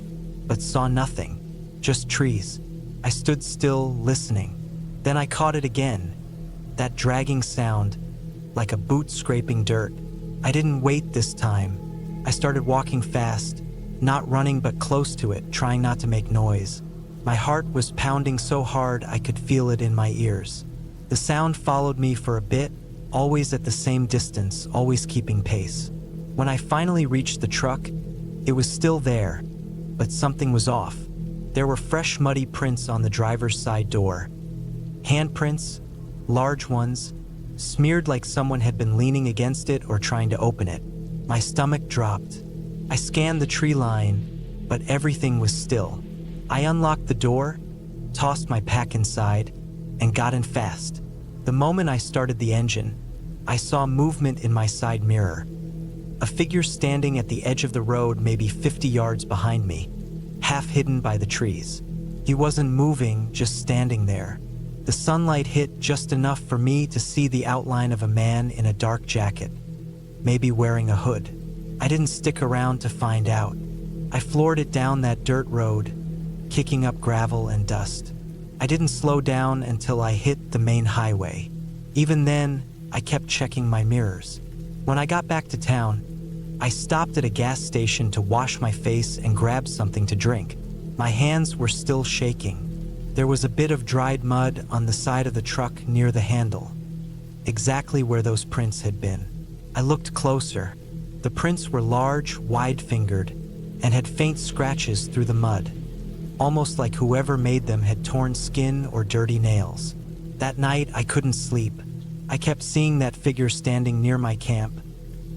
but saw nothing, just trees. I stood still, listening. Then I caught it again, that dragging sound, like a boot scraping dirt. I didn't wait this time. I started walking fast, not running but close to it, trying not to make noise. My heart was pounding so hard I could feel it in my ears. The sound followed me for a bit, always at the same distance, always keeping pace. When I finally reached the truck, it was still there, but something was off. There were fresh muddy prints on the driver's side door. Handprints, large ones, smeared like someone had been leaning against it or trying to open it. My stomach dropped. I scanned the tree line, but everything was still. I unlocked the door, tossed my pack inside, and got in fast. The moment I started the engine, I saw movement in my side mirror. A figure standing at the edge of the road maybe 50 yards behind me, half hidden by the trees. He wasn't moving, just standing there. The sunlight hit just enough for me to see the outline of a man in a dark jacket, maybe wearing a hood. I didn't stick around to find out. I floored it down that dirt road, kicking up gravel and dust. I didn't slow down until I hit the main highway. Even then, I kept checking my mirrors. When I got back to town, I stopped at a gas station to wash my face and grab something to drink. My hands were still shaking. There was a bit of dried mud on the side of the truck near the handle, exactly where those prints had been. I looked closer. The prints were large, wide-fingered, and had faint scratches through the mud, almost like whoever made them had torn skin or dirty nails. That night, I couldn't sleep. I kept seeing that figure standing near my camp,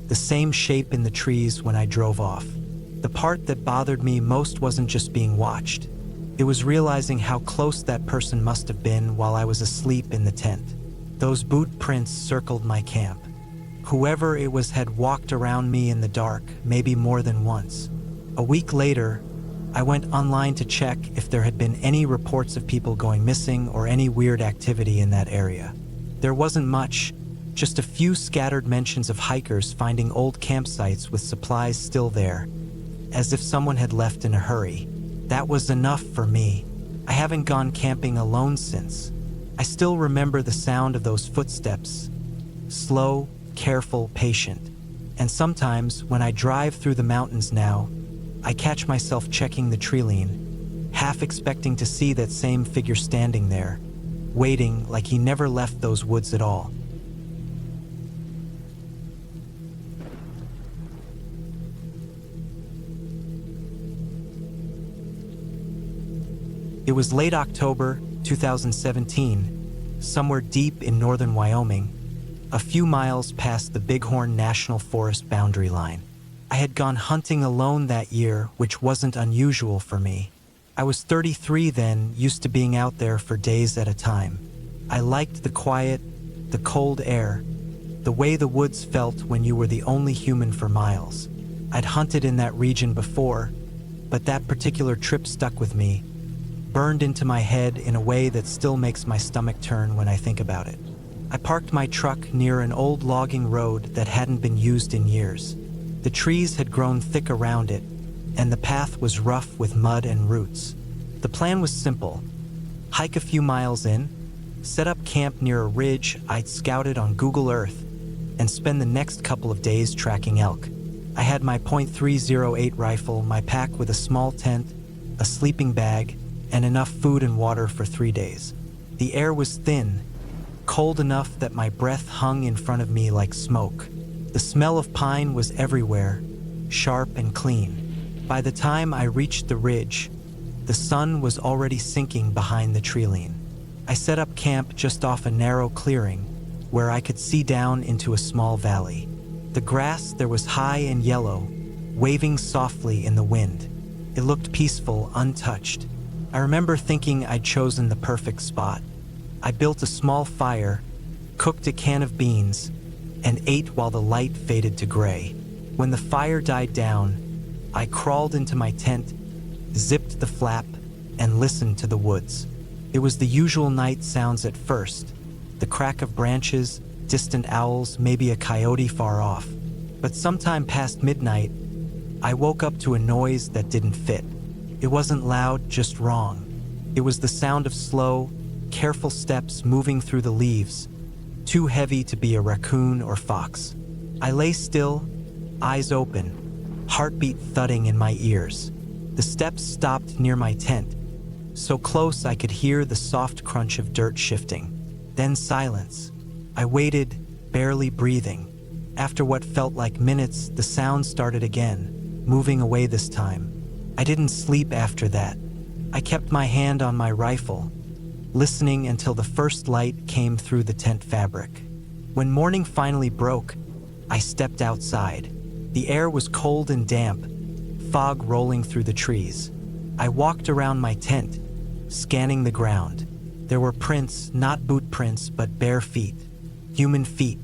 the same shape in the trees when I drove off. The part that bothered me most wasn't just being watched. It was realizing how close that person must have been while I was asleep in the tent. Those boot prints circled my camp. Whoever it was had walked around me in the dark, maybe more than once. A week later, I went online to check if there had been any reports of people going missing or any weird activity in that area. There wasn't much, just a few scattered mentions of hikers finding old campsites with supplies still there, as if someone had left in a hurry. That was enough for me. I haven't gone camping alone since. I still remember the sound of those footsteps. Slow, careful, patient. And sometimes, when I drive through the mountains now, I catch myself checking the tree line, half expecting to see that same figure standing there, waiting like he never left those woods at all. It was late October 2017, somewhere deep in northern Wyoming, a few miles past the Bighorn National Forest boundary line. I had gone hunting alone that year, which wasn't unusual for me. I was 33 then, used to being out there for days at a time. I liked the quiet, the cold air, the way the woods felt when you were the only human for miles. I'd hunted in that region before, but that particular trip stuck with me, burned into my head in a way that still makes my stomach turn when I think about it. I parked my truck near an old logging road that hadn't been used in years. The trees had grown thick around it, and the path was rough with mud and roots. The plan was simple: hike a few miles in, set up camp near a ridge I'd scouted on Google Earth, and spend the next couple of days tracking elk. I had my .308 rifle, my pack with a small tent, a sleeping bag, and enough food and water for 3 days. The air was thin, cold enough that my breath hung in front of me like smoke. The smell of pine was everywhere, sharp and clean. By the time I reached the ridge, the sun was already sinking behind the tree line. I set up camp just off a narrow clearing where I could see down into a small valley. The grass there was high and yellow, waving softly in the wind. It looked peaceful, untouched. I remember thinking I'd chosen the perfect spot. I built a small fire, cooked a can of beans, and ate while the light faded to gray. When the fire died down, I crawled into my tent, zipped the flap, and listened to the woods. It was the usual night sounds at first, the crack of branches, distant owls, maybe a coyote far off. But sometime past midnight, I woke up to a noise that didn't fit. It wasn't loud, just wrong. It was the sound of slow, careful steps moving through the leaves, too heavy to be a raccoon or fox. I lay still, eyes open, heartbeat thudding in my ears. The steps stopped near my tent, so close I could hear the soft crunch of dirt shifting. Then silence. I waited, barely breathing. After what felt like minutes, the sound started again, moving away this time. I didn't sleep after that. I kept my hand on my rifle, listening until the first light came through the tent fabric. When morning finally broke, I stepped outside. The air was cold and damp, fog rolling through the trees. I walked around my tent, scanning the ground. There were prints, not boot prints, but bare feet. Human feet,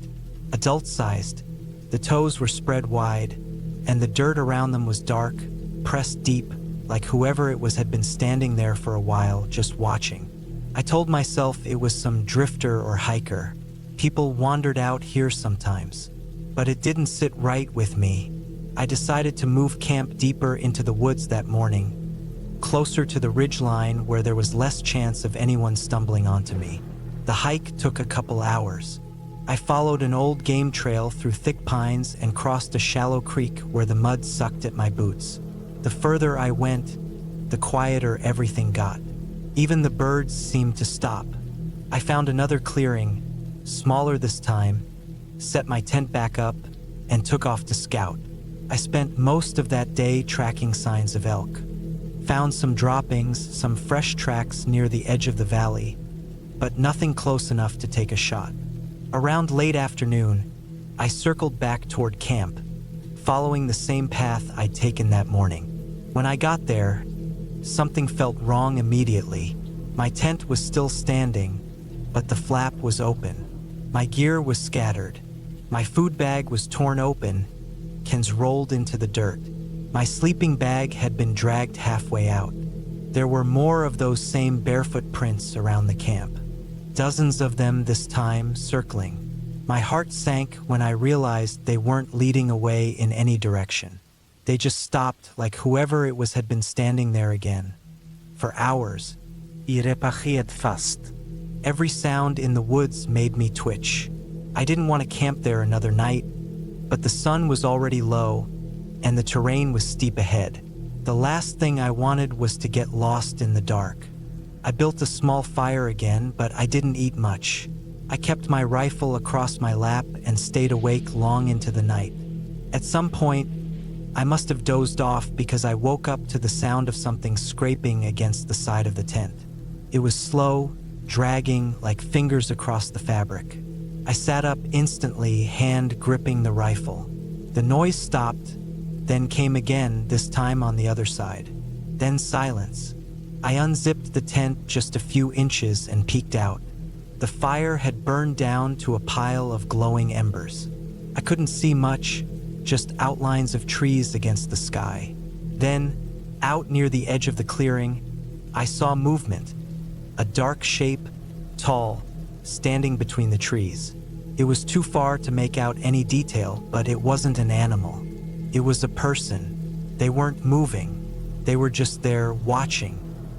adult-sized. The toes were spread wide, and the dirt around them was dark, pressed deep, like whoever it was had been standing there for a while, just watching. I told myself it was some drifter or hiker. People wandered out here sometimes, but it didn't sit right with me. I decided to move camp deeper into the woods that morning, closer to the ridgeline where there was less chance of anyone stumbling onto me. The hike took a couple hours. I followed an old game trail through thick pines and crossed a shallow creek where the mud sucked at my boots. The further I went, the quieter everything got. Even the birds seemed to stop. I found another clearing, smaller this time, set my tent back up, and took off to scout. I spent most of that day tracking signs of elk. Found some droppings, some fresh tracks near the edge of the valley, but nothing close enough to take a shot. Around late afternoon, I circled back toward camp, following the same path I'd taken that morning. When I got there, something felt wrong immediately. My tent was still standing, but the flap was open. My gear was scattered. My food bag was torn open, cans rolled into the dirt. My sleeping bag had been dragged halfway out. There were more of those same barefoot prints around the camp. Dozens of them this time, circling. My heart sank when I realized they weren't leading away in any direction. They just stopped like whoever it was had been standing there again. For hours. Irepachiet fast. Every sound in the woods made me twitch. I didn't want to camp there another night, but the sun was already low, and the terrain was steep ahead. The last thing I wanted was to get lost in the dark. I built a small fire again, but I didn't eat much. I kept my rifle across my lap and stayed awake long into the night. At some point, I must have dozed off because I woke up to the sound of something scraping against the side of the tent. It was slow, dragging like fingers across the fabric. I sat up instantly, hand gripping the rifle. The noise stopped, then came again, this time on the other side. Then silence. I unzipped the tent just a few inches and peeked out. The fire had burned down to a pile of glowing embers. I couldn't see much, just outlines of trees against the sky. Then, out near the edge of the clearing, I saw movement. A dark shape, tall, standing between the trees. It was too far to make out any detail, but it wasn't an animal. It was a person. They weren't moving. They were just there, watching.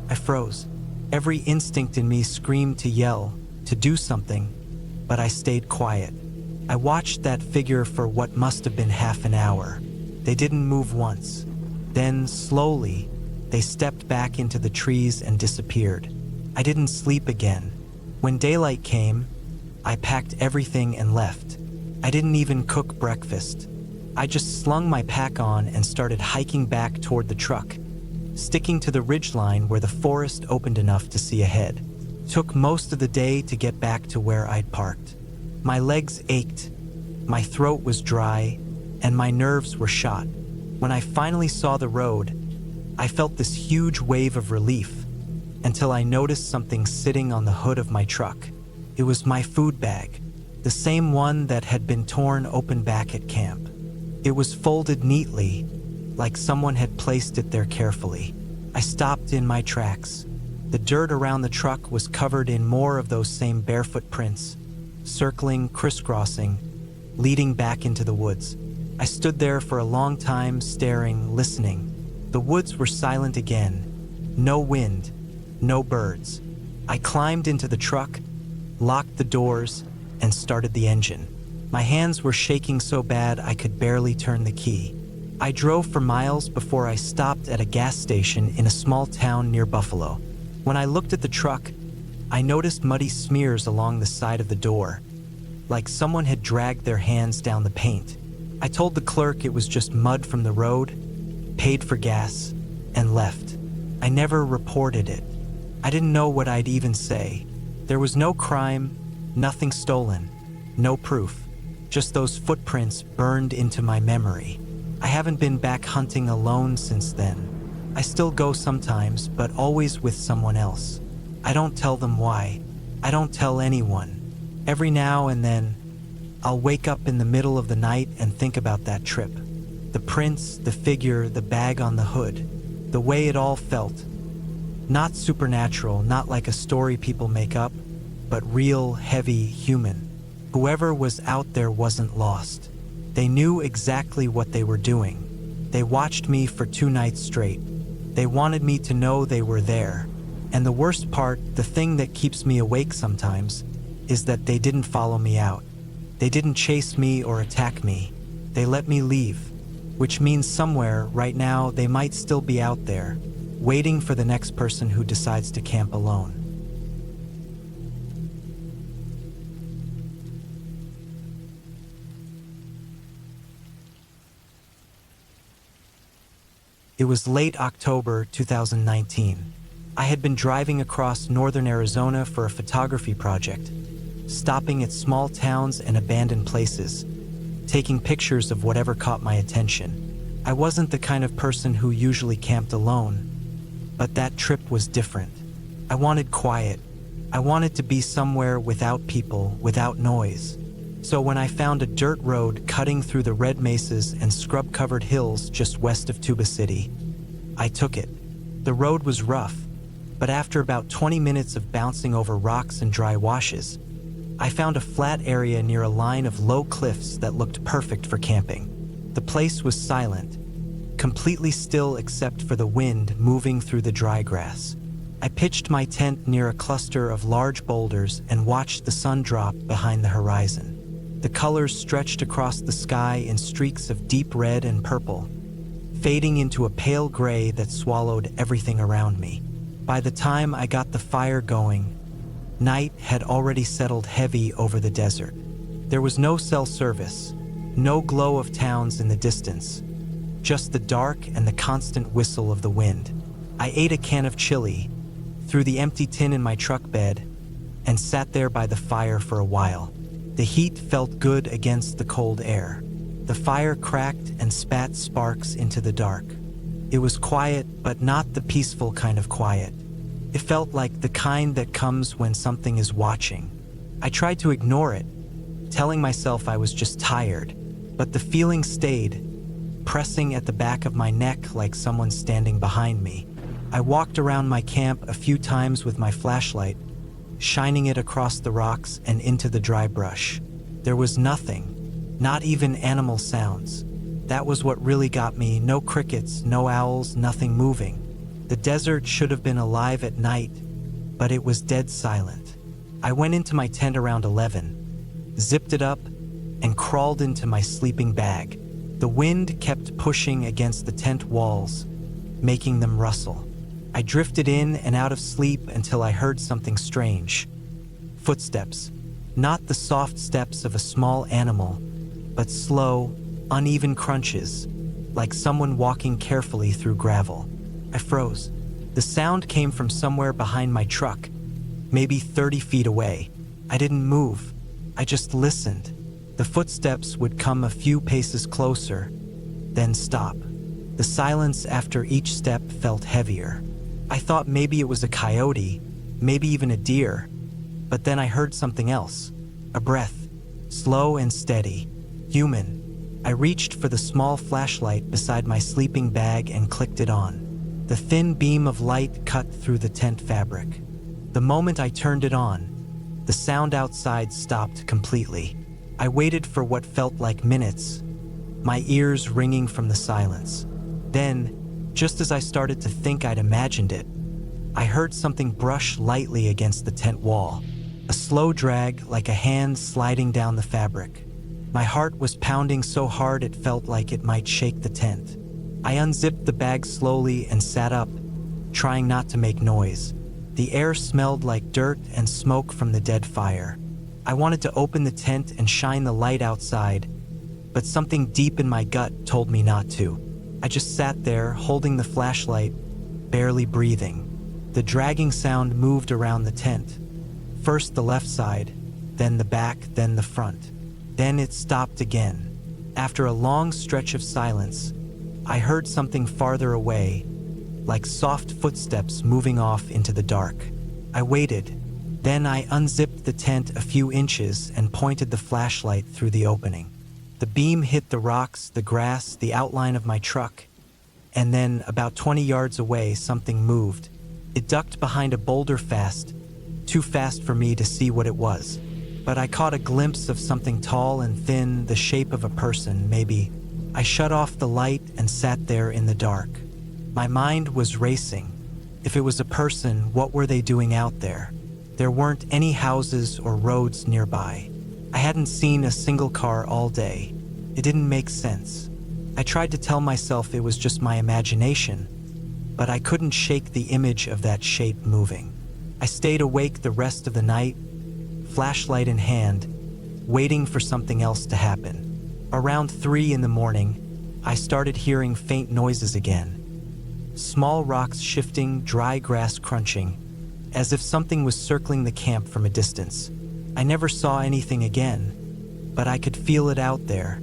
I froze. Every instinct in me screamed to yell, to do something, but I stayed quiet. I watched that figure for what must have been half an hour. They didn't move once. Then, slowly, they stepped back into the trees and disappeared. I didn't sleep again. When daylight came, I packed everything and left. I didn't even cook breakfast. I just slung my pack on and started hiking back toward the truck, sticking to the ridgeline where the forest opened enough to see ahead. Took most of the day to get back to where I'd parked. My legs ached, my throat was dry, and my nerves were shot. When I finally saw the road, I felt this huge wave of relief until I noticed something sitting on the hood of my truck. It was my food bag, the same one that had been torn open back at camp. It was folded neatly, like someone had placed it there carefully. I stopped in my tracks. The dirt around the truck was covered in more of those same barefoot prints, circling, crisscrossing, leading back into the woods. I stood there for a long time, staring, listening. The woods were silent again. No wind, no birds. I climbed into the truck, locked the doors, and started the engine. My hands were shaking so bad I could barely turn the key. I drove for miles before I stopped at a gas station in a small town near Buffalo. When I looked at the truck, I noticed muddy smears along the side of the door, like someone had dragged their hands down the paint. I told the clerk it was just mud from the road, paid for gas, and left. I never reported it. I didn't know what I'd even say. There was no crime, nothing stolen, no proof. Just those footprints burned into my memory. I haven't been back hunting alone since then. I still go sometimes, but always with someone else. I don't tell them why. I don't tell anyone. Every now and then, I'll wake up in the middle of the night and think about that trip. The prints, the figure, the bag on the hood, the way it all felt. Not supernatural, not like a story people make up, but real, heavy, human. Whoever was out there wasn't lost. They knew exactly what they were doing. They watched me for 2 nights straight. They wanted me to know they were there. And the worst part, the thing that keeps me awake sometimes, is that they didn't follow me out. They didn't chase me or attack me. They let me leave, which means somewhere right now they might still be out there, waiting for the next person who decides to camp alone. It was late October 2019. I had been driving across northern Arizona for a photography project. stopping at small towns and abandoned places, taking pictures of whatever caught my attention. I wasn't the kind of person who usually camped alone, but that trip was different. I wanted quiet. I wanted to be somewhere without people, without noise. So when I found a dirt road cutting through the red mesas and scrub-covered hills just west of Tuba City, I took it. The road was rough, but after about 20 minutes of bouncing over rocks and dry washes, I found a flat area near a line of low cliffs that looked perfect for camping. The place was silent, completely still except for the wind moving through the dry grass. I pitched my tent near a cluster of large boulders and watched the sun drop behind the horizon. The colors stretched across the sky in streaks of deep red and purple, fading into a pale gray that swallowed everything around me. By the time I got the fire going, night had already settled heavy over the desert. There was no cell service, no glow of towns in the distance, just the dark and the constant whistle of the wind. I ate a can of chili, threw the empty tin in my truck bed, and sat there by the fire for a while. The heat felt good against the cold air. The fire cracked and spat sparks into the dark. It was quiet, but not the peaceful kind of quiet. It felt like the kind that comes when something is watching. I tried to ignore it, telling myself I was just tired, but the feeling stayed, pressing at the back of my neck like someone standing behind me. I walked around my camp a few times with my flashlight, shining it across the rocks and into the dry brush. There was nothing, not even animal sounds. That was what really got me. No crickets, no owls, nothing moving. The desert should have been alive at night, but it was dead silent. I went into my tent around 11, zipped it up, and crawled into my sleeping bag. The wind kept pushing against the tent walls, making them rustle. I drifted in and out of sleep until I heard something strange. Footsteps. Not the soft steps of a small animal, but slow, uneven crunches, like someone walking carefully through gravel. I froze. The sound came from somewhere behind my truck, maybe 30 feet away. I didn't move. I just listened. The footsteps would come a few paces closer, then stop. The silence after each step felt heavier. I thought maybe it was a coyote, maybe even a deer, but then I heard something else. A breath, slow and steady, human. I reached for the small flashlight beside my sleeping bag and clicked it on. The thin beam of light cut through the tent fabric. The moment I turned it on, the sound outside stopped completely. I waited for what felt like minutes, my ears ringing from the silence. Then, just as I started to think I'd imagined it, I heard something brush lightly against the tent wall, a slow drag like a hand sliding down the fabric. My heart was pounding so hard it felt like it might shake the tent. I unzipped the bag slowly and sat up, trying not to make noise. The air smelled like dirt and smoke from the dead fire. I wanted to open the tent and shine the light outside, but something deep in my gut told me not to. I just sat there, holding the flashlight, barely breathing. The dragging sound moved around the tent. First the left side, then the back, then the front. Then it stopped again. After a long stretch of silence, I heard something farther away, like soft footsteps moving off into the dark. I waited. Then I unzipped the tent a few inches and pointed the flashlight through the opening. The beam hit the rocks, the grass, the outline of my truck, and then, about 20 yards away, something moved. It ducked behind a boulder fast, too fast for me to see what it was. But I caught a glimpse of something tall and thin, the shape of a person, maybe. I shut off the light and sat there in the dark. My mind was racing. If it was a person, what were they doing out there? There weren't any houses or roads nearby. I hadn't seen a single car all day. It didn't make sense. I tried to tell myself it was just my imagination, but I couldn't shake the image of that shape moving. I stayed awake the rest of the night, flashlight in hand, waiting for something else to happen. Around 3 in the morning, I started hearing faint noises again. Small rocks shifting, dry grass crunching, as if something was circling the camp from a distance. I never saw anything again, but I could feel it out there,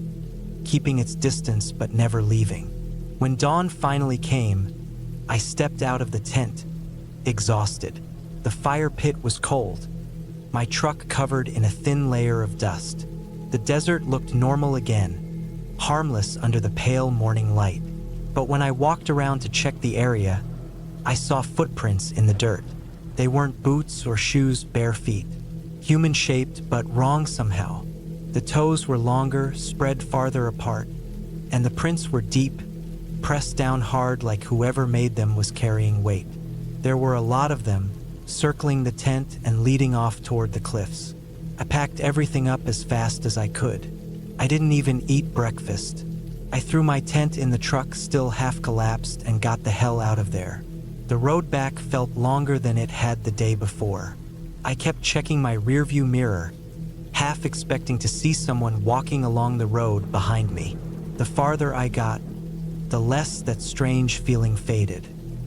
keeping its distance but never leaving. When dawn finally came, I stepped out of the tent, exhausted. The fire pit was cold, my truck covered in a thin layer of dust. The desert looked normal again, harmless under the pale morning light. But when I walked around to check the area, I saw footprints in the dirt. They weren't boots or shoes, bare feet. Human-shaped, but wrong somehow. The toes were longer, spread farther apart, and the prints were deep, pressed down hard like whoever made them was carrying weight. There were a lot of them, circling the tent and leading off toward the cliffs. I packed everything up as fast as I could. I didn't even eat breakfast. I threw my tent in the truck, still half collapsed, and got the hell out of there. The road back felt longer than it had the day before. I kept checking my rearview mirror, half expecting to see someone walking along the road behind me. The farther I got, the less that strange feeling faded.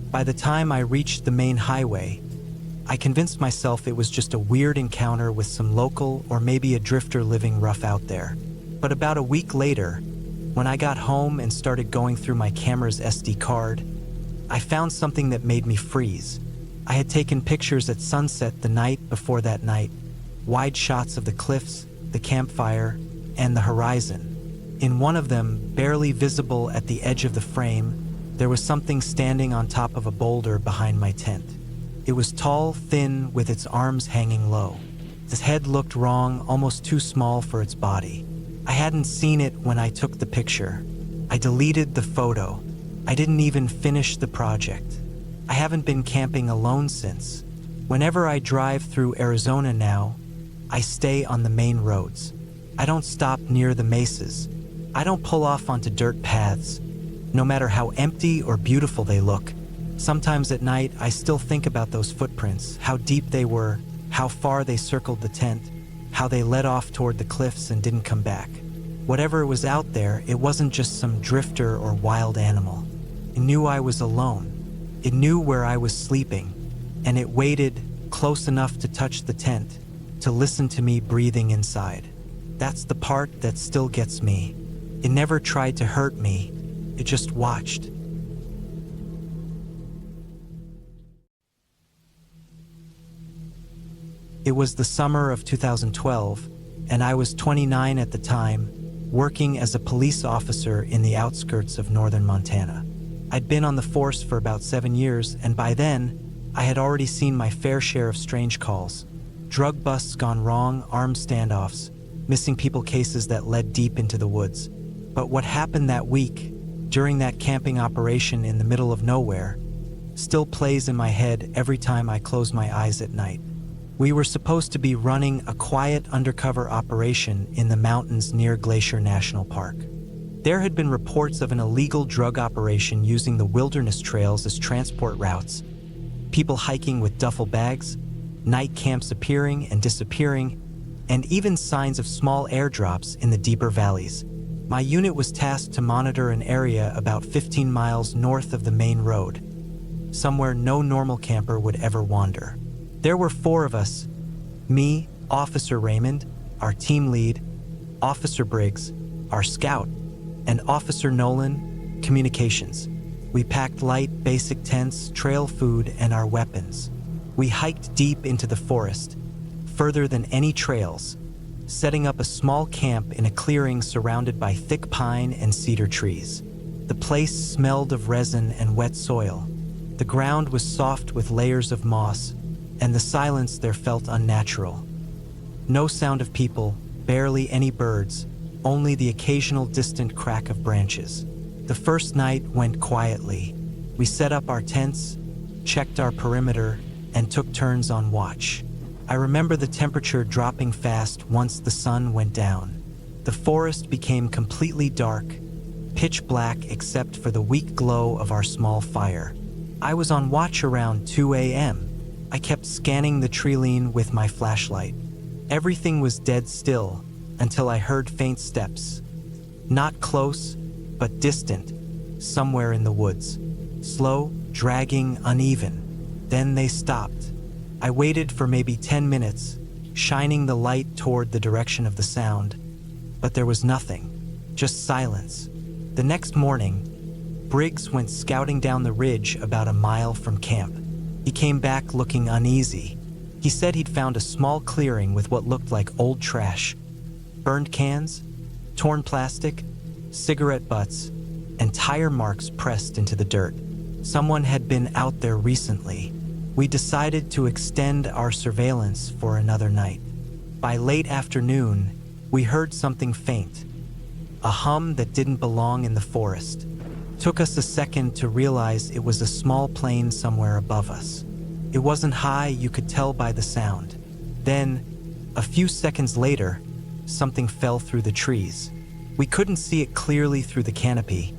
By the time I reached the main highway, I convinced myself it was just a weird encounter with some local or maybe a drifter living rough out there. But about a week later, when I got home and started going through my camera's SD card, I found something that made me freeze. I had taken pictures at sunset the night before that night, wide shots of the cliffs, the campfire, and the horizon. In one of them, barely visible at the edge of the frame, there was something standing on top of a boulder behind my tent. It was tall, thin, with its arms hanging low. Its head looked wrong, almost too small for its body. I hadn't seen it when I took the picture. I deleted the photo. I didn't even finish the project. I haven't been camping alone since. Whenever I drive through Arizona now, I stay on the main roads. I don't stop near the mesas. I don't pull off onto dirt paths, no matter how empty or beautiful they look. Sometimes at night, I still think about those footprints, how deep they were, how far they circled the tent, how they led off toward the cliffs and didn't come back. Whatever was out there, it wasn't just some drifter or wild animal. It knew I was alone. It knew where I was sleeping, and it waited close enough to touch the tent, to listen to me breathing inside. That's the part that still gets me. It never tried to hurt me. It just watched. It was the summer of 2012, and I was 29 at the time, working as a police officer in the outskirts of northern Montana. I'd been on the force for about 7 years, and by then, I had already seen my fair share of strange calls. Drug busts gone wrong, armed standoffs, missing people cases that led deep into the woods. But what happened that week, during that camping operation in the middle of nowhere, still plays in my head every time I close my eyes at night. We were supposed to be running a quiet undercover operation in the mountains near Glacier National Park. There had been reports of an illegal drug operation using the wilderness trails as transport routes, people hiking with duffel bags, night camps appearing and disappearing, and even signs of small airdrops in the deeper valleys. My unit was tasked to monitor an area about 15 miles north of the main road, somewhere no normal camper would ever wander. There were 4 of us: me, Officer Raymond, our team lead, Officer Briggs, our scout, and Officer Nolan, communications. We packed light, basic tents, trail food, and our weapons. We hiked deep into the forest, further than any trails, setting up a small camp in a clearing surrounded by thick pine and cedar trees. The place smelled of resin and wet soil. The ground was soft with layers of moss, and the silence there felt unnatural. No sound of people, barely any birds, only the occasional distant crack of branches. The first night went quietly. We set up our tents, checked our perimeter, and took turns on watch. I remember the temperature dropping fast once the sun went down. The forest became completely dark, pitch black except for the weak glow of our small fire. I was on watch around 2 a.m. I kept scanning the treeline with my flashlight. Everything was dead still until I heard faint steps. Not close, but distant, somewhere in the woods. Slow, dragging, uneven. Then they stopped. I waited for maybe 10 minutes, shining the light toward the direction of the sound. But there was nothing, just silence. The next morning, Briggs went scouting down the ridge about a mile from camp. He came back looking uneasy. He said he'd found a small clearing with what looked like old trash, burned cans, torn plastic, cigarette butts, and tire marks pressed into the dirt. Someone had been out there recently. We decided to extend our surveillance for another night. By late afternoon, we heard something faint, a hum that didn't belong in the forest. Took us a second to realize it was a small plane somewhere above us. It wasn't high, you could tell by the sound. Then, a few seconds later, something fell through the trees. We couldn't see it clearly through the canopy,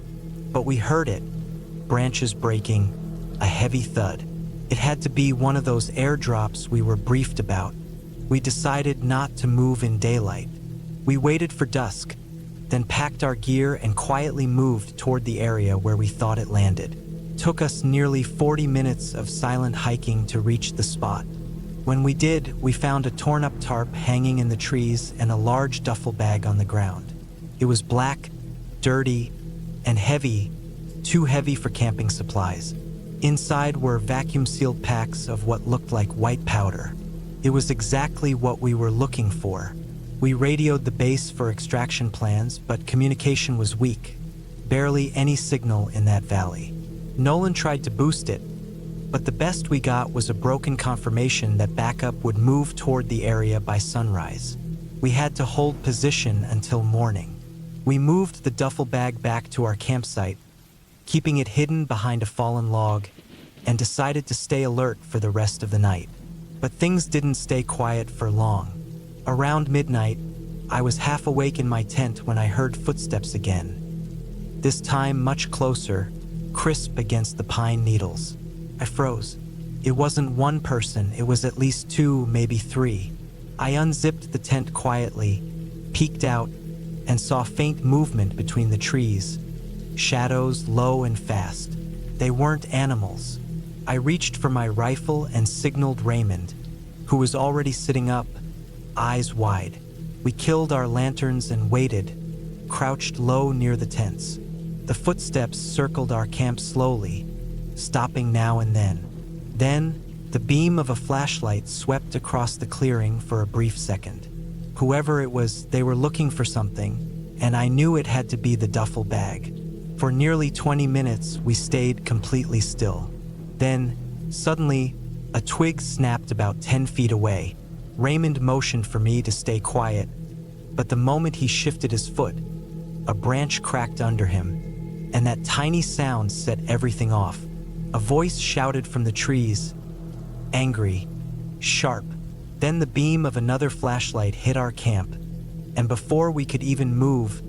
but we heard it, branches breaking, a heavy thud. It had to be one of those airdrops we were briefed about. We decided not to move in daylight. We waited for dusk, then packed our gear and quietly moved toward the area where we thought it landed. Took us nearly 40 minutes of silent hiking to reach the spot. When we did, we found a torn-up tarp hanging in the trees and a large duffel bag on the ground. It was black, dirty, and heavy, too heavy for camping supplies. Inside were vacuum-sealed packs of what looked like white powder. It was exactly what we were looking for. We radioed the base for extraction plans, but communication was weak. Barely any signal in that valley. Nolan tried to boost it, but the best we got was a broken confirmation that backup would move toward the area by sunrise. We had to hold position until morning. We moved the duffel bag back to our campsite, keeping it hidden behind a fallen log, and decided to stay alert for the rest of the night. But things didn't stay quiet for long. Around midnight, I was half awake in my tent when I heard footsteps again. This time much closer, crisp against the pine needles. I froze. It wasn't one person, it was at least two, maybe three. I unzipped the tent quietly, peeked out, and saw faint movement between the trees. Shadows low and fast. They weren't animals. I reached for my rifle and signaled Raymond, who was already sitting up, eyes wide. We killed our lanterns and waited, crouched low near the tents. The footsteps circled our camp slowly, stopping now and then. Then, the beam of a flashlight swept across the clearing for a brief second. Whoever it was, they were looking for something, and I knew it had to be the duffel bag. For nearly 20 minutes, we stayed completely still. Then, suddenly, a twig snapped about 10 feet away. Raymond motioned for me to stay quiet, but the moment he shifted his foot, a branch cracked under him, and that tiny sound set everything off. A voice shouted from the trees, angry, sharp. Then the beam of another flashlight hit our camp, and before we could even move,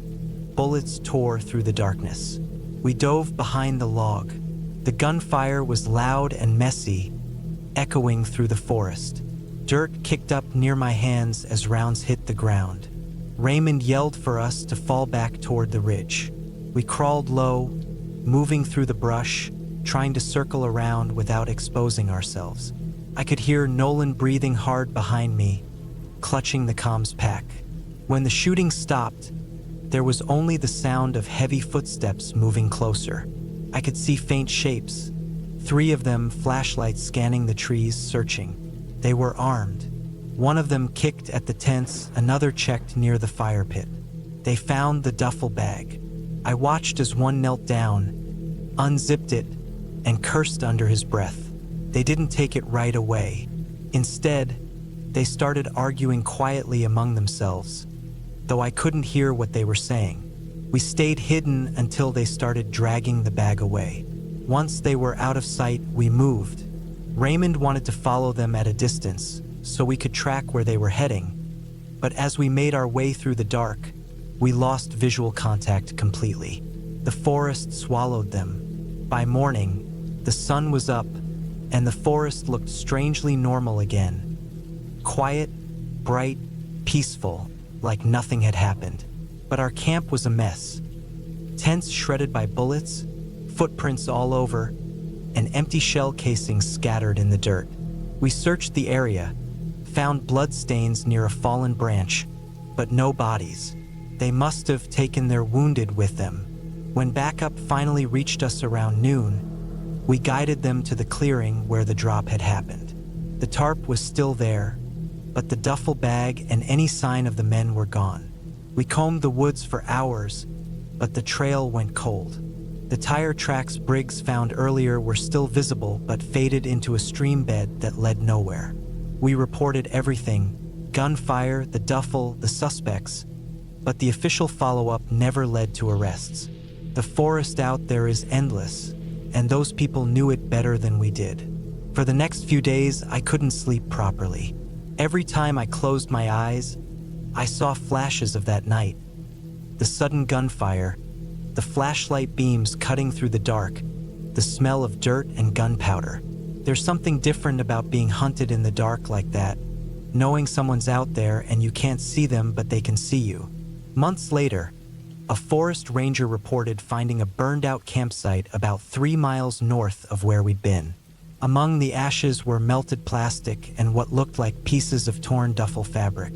bullets tore through the darkness. We dove behind the log. The gunfire was loud and messy, echoing through the forest. Dirt kicked up near my hands as rounds hit the ground. Raymond yelled for us to fall back toward the ridge. We crawled low, moving through the brush, trying to circle around without exposing ourselves. I could hear Nolan breathing hard behind me, clutching the comms pack. When the shooting stopped, there was only the sound of heavy footsteps moving closer. I could see faint shapes, 3 of them, flashlights scanning the trees, searching. They were armed. One of them kicked at the tents, another checked near the fire pit. They found the duffel bag. I watched as one knelt down, unzipped it, and cursed under his breath. They didn't take it right away. Instead, they started arguing quietly among themselves, though I couldn't hear what they were saying. We stayed hidden until they started dragging the bag away. Once they were out of sight, we moved. Raymond wanted to follow them at a distance, so we could track where they were heading. But as we made our way through the dark, we lost visual contact completely. The forest swallowed them. By morning, the sun was up, and the forest looked strangely normal again. Quiet, bright, peaceful, like nothing had happened. But our camp was a mess. Tents shredded by bullets, footprints all over, and empty shell casings scattered in the dirt. We searched the area, found bloodstains near a fallen branch, but no bodies. They must have taken their wounded with them. When backup finally reached us around noon, we guided them to the clearing where the drop had happened. The tarp was still there, but the duffel bag and any sign of the men were gone. We combed the woods for hours, but the trail went cold. The tire tracks Briggs found earlier were still visible but faded into a stream bed that led nowhere. We reported everything: gunfire, the duffel, the suspects, but the official follow-up never led to arrests. The forest out there is endless, and those people knew it better than we did. For the next few days, I couldn't sleep properly. Every time I closed my eyes, I saw flashes of that night. The sudden gunfire, the flashlight beams cutting through the dark, the smell of dirt and gunpowder. There's something different about being hunted in the dark like that, knowing someone's out there and you can't see them but they can see you. Months later, a forest ranger reported finding a burned-out campsite about 3 miles north of where we'd been. Among the ashes were melted plastic and what looked like pieces of torn duffel fabric.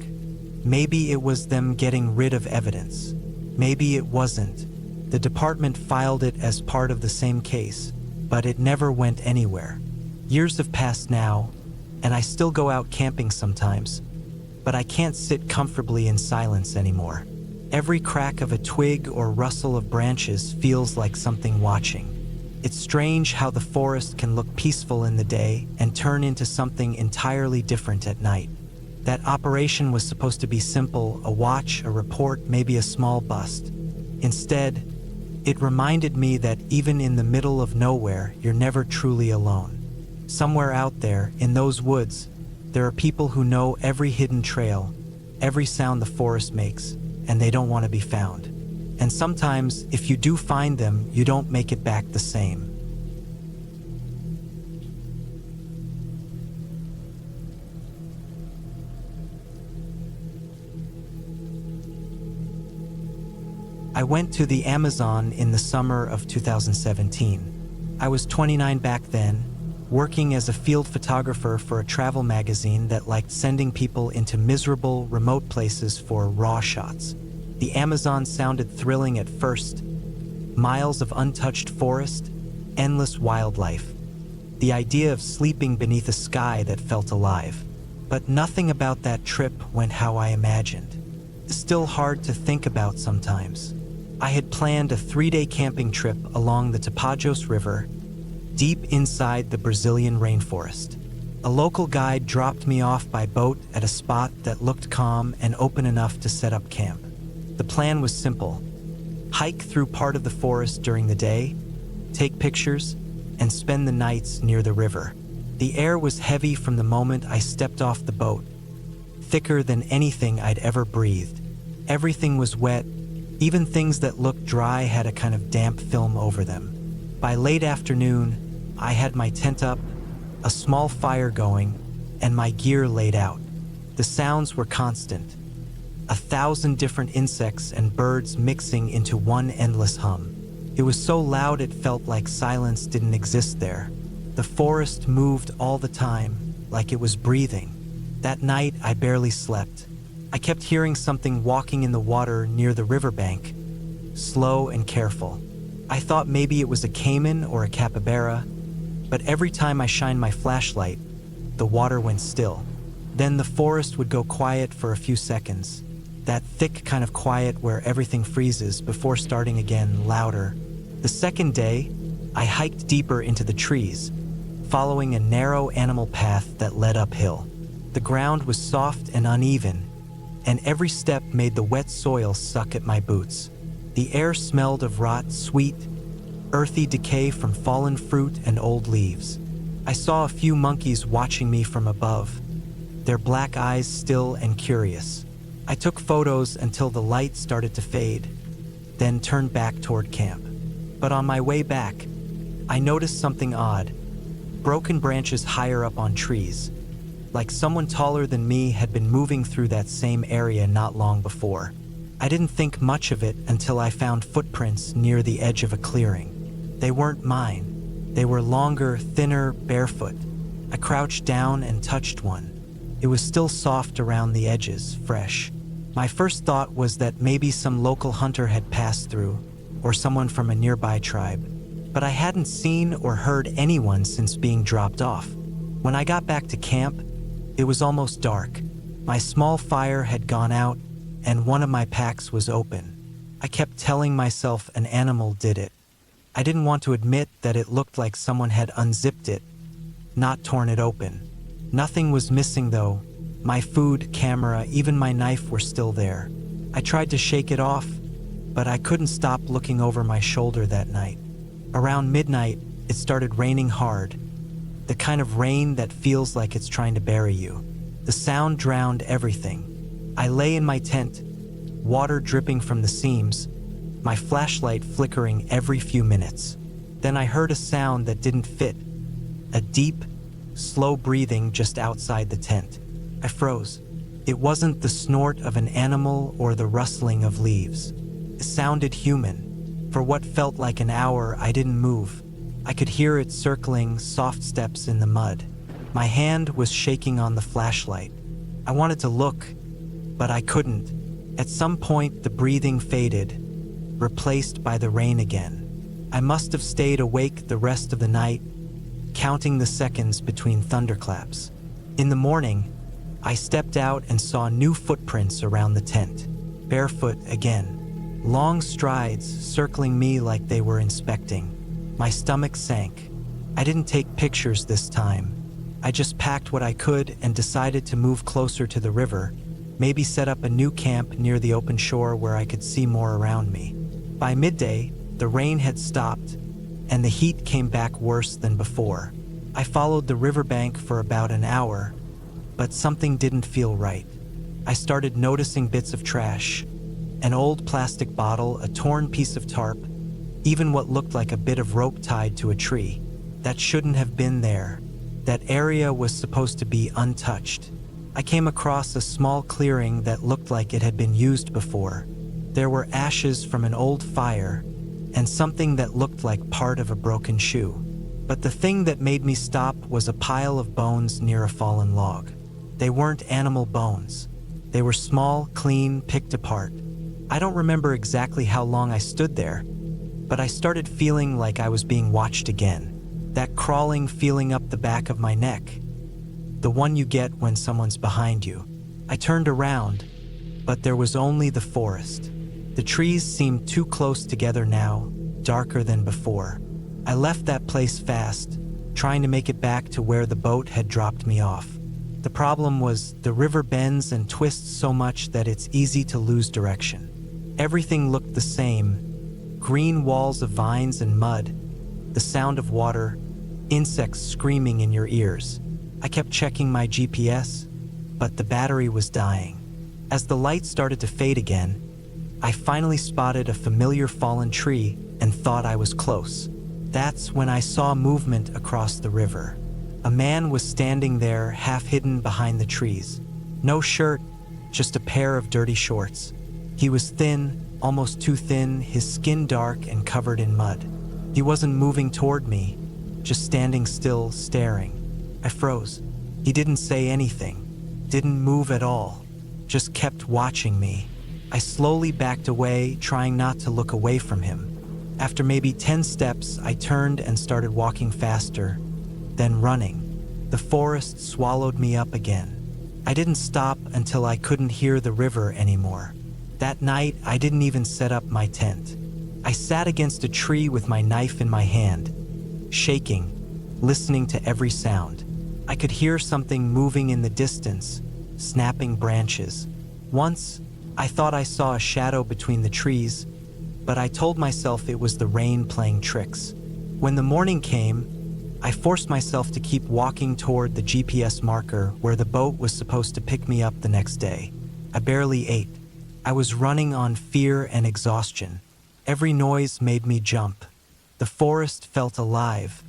Maybe it was them getting rid of evidence. Maybe it wasn't. The department filed it as part of the same case, but it never went anywhere. Years have passed now, and I still go out camping sometimes, but I can't sit comfortably in silence anymore. Every crack of a twig or rustle of branches feels like something watching. It's strange how the forest can look peaceful in the day and turn into something entirely different at night. That operation was supposed to be simple: a watch, a report, maybe a small bust. Instead, it reminded me that even in the middle of nowhere, you're never truly alone. Somewhere out there, in those woods, there are people who know every hidden trail, every sound the forest makes, and they don't want to be found. And sometimes, if you do find them, you don't make it back the same. I went to the Amazon in the summer of 2017. I was 29 back then, working as a field photographer for a travel magazine that liked sending people into miserable, remote places for raw shots. The Amazon sounded thrilling at first: miles of untouched forest, endless wildlife. The idea of sleeping beneath a sky that felt alive. But nothing about that trip went how I imagined. Still hard to think about sometimes. I had planned a 3-day camping trip along the Tapajos River, deep inside the Brazilian rainforest. A local guide dropped me off by boat at a spot that looked calm and open enough to set up camp. The plan was simple: hike through part of the forest during the day, take pictures, and spend the nights near the river. The air was heavy from the moment I stepped off the boat, thicker than anything I'd ever breathed. Everything was wet. Even things that looked dry had a kind of damp film over them. By late afternoon, I had my tent up, a small fire going, and my gear laid out. The sounds were constant: 1,000 different insects and birds mixing into one endless hum. It was so loud it felt like silence didn't exist there. The forest moved all the time, like it was breathing. That night, I barely slept. I kept hearing something walking in the water near the riverbank, slow and careful. I thought maybe it was a caiman or a capybara, but every time I shined my flashlight, the water went still. Then the forest would go quiet for a few seconds, that thick kind of quiet where everything freezes before starting again, louder. The second day, I hiked deeper into the trees, following a narrow animal path that led uphill. The ground was soft and uneven, and every step made the wet soil suck at my boots. The air smelled of rot, sweet, earthy decay from fallen fruit and old leaves. I saw a few monkeys watching me from above, their black eyes still and curious. I took photos until the light started to fade, then turned back toward camp. But on my way back, I noticed something odd: broken branches higher up on trees, like someone taller than me had been moving through that same area not long before. I didn't think much of it until I found footprints near the edge of a clearing. They weren't mine. They were longer, thinner, barefoot. I crouched down and touched one. It was still soft around the edges, fresh. My first thought was that maybe some local hunter had passed through, or someone from a nearby tribe. But I hadn't seen or heard anyone since being dropped off. When I got back to camp, it was almost dark. My small fire had gone out, and one of my packs was open. I kept telling myself an animal did it. I didn't want to admit that it looked like someone had unzipped it, not torn it open. Nothing was missing though. My food, camera, even my knife were still there. I tried to shake it off, but I couldn't stop looking over my shoulder that night. Around midnight, it started raining hard. The kind of rain that feels like it's trying to bury you. The sound drowned everything. I lay in my tent, water dripping from the seams, my flashlight flickering every few minutes. Then I heard a sound that didn't fit, a deep, slow breathing just outside the tent. I froze. It wasn't the snort of an animal or the rustling of leaves. It sounded human. For what felt like an hour, I didn't move. I could hear it circling, soft steps in the mud. My hand was shaking on the flashlight. I wanted to look, but I couldn't. At some point, the breathing faded, replaced by the rain again. I must have stayed awake the rest of the night, counting the seconds between thunderclaps. In the morning, I stepped out and saw new footprints around the tent. Barefoot again. Long strides circling me like they were inspecting. My stomach sank. I didn't take pictures this time. I just packed what I could and decided to move closer to the river, maybe set up a new camp near the open shore where I could see more around me. By midday, the rain had stopped, and the heat came back worse than before. I followed the riverbank for about an hour, but something didn't feel right. I started noticing bits of trash, an old plastic bottle, a torn piece of tarp, even what looked like a bit of rope tied to a tree. That shouldn't have been there. That area was supposed to be untouched. I came across a small clearing that looked like it had been used before. There were ashes from an old fire and something that looked like part of a broken shoe. But the thing that made me stop was a pile of bones near a fallen log. They weren't animal bones. They were small, clean, picked apart. I don't remember exactly how long I stood there, but I started feeling like I was being watched again. That crawling feeling up the back of my neck. The one you get when someone's behind you. I turned around, but there was only the forest. The trees seemed too close together now, darker than before. I left that place fast, trying to make it back to where the boat had dropped me off. The problem was the river bends and twists so much that it's easy to lose direction. Everything looked the same. Green walls of vines and mud, the sound of water, insects screaming in your ears. I kept checking my GPS, but the battery was dying. As the light started to fade again, I finally spotted a familiar fallen tree and thought I was close. That's when I saw movement across the river. A man was standing there, half hidden behind the trees. No shirt, just a pair of dirty shorts. He was thin, almost too thin, his skin dark and covered in mud. He wasn't moving toward me, just standing still, staring. I froze. He didn't say anything, didn't move at all, just kept watching me. I slowly backed away, trying not to look away from him. After maybe 10 steps, I turned and started walking faster, then running. The forest swallowed me up again. I didn't stop until I couldn't hear the river anymore. That night, I didn't even set up my tent. I sat against a tree with my knife in my hand, shaking, listening to every sound. I could hear something moving in the distance, snapping branches. Once, I thought I saw a shadow between the trees, but I told myself it was the rain playing tricks. When the morning came, I forced myself to keep walking toward the GPS marker where the boat was supposed to pick me up the next day. I barely ate. I was running on fear and exhaustion. Every noise made me jump. The forest felt alive,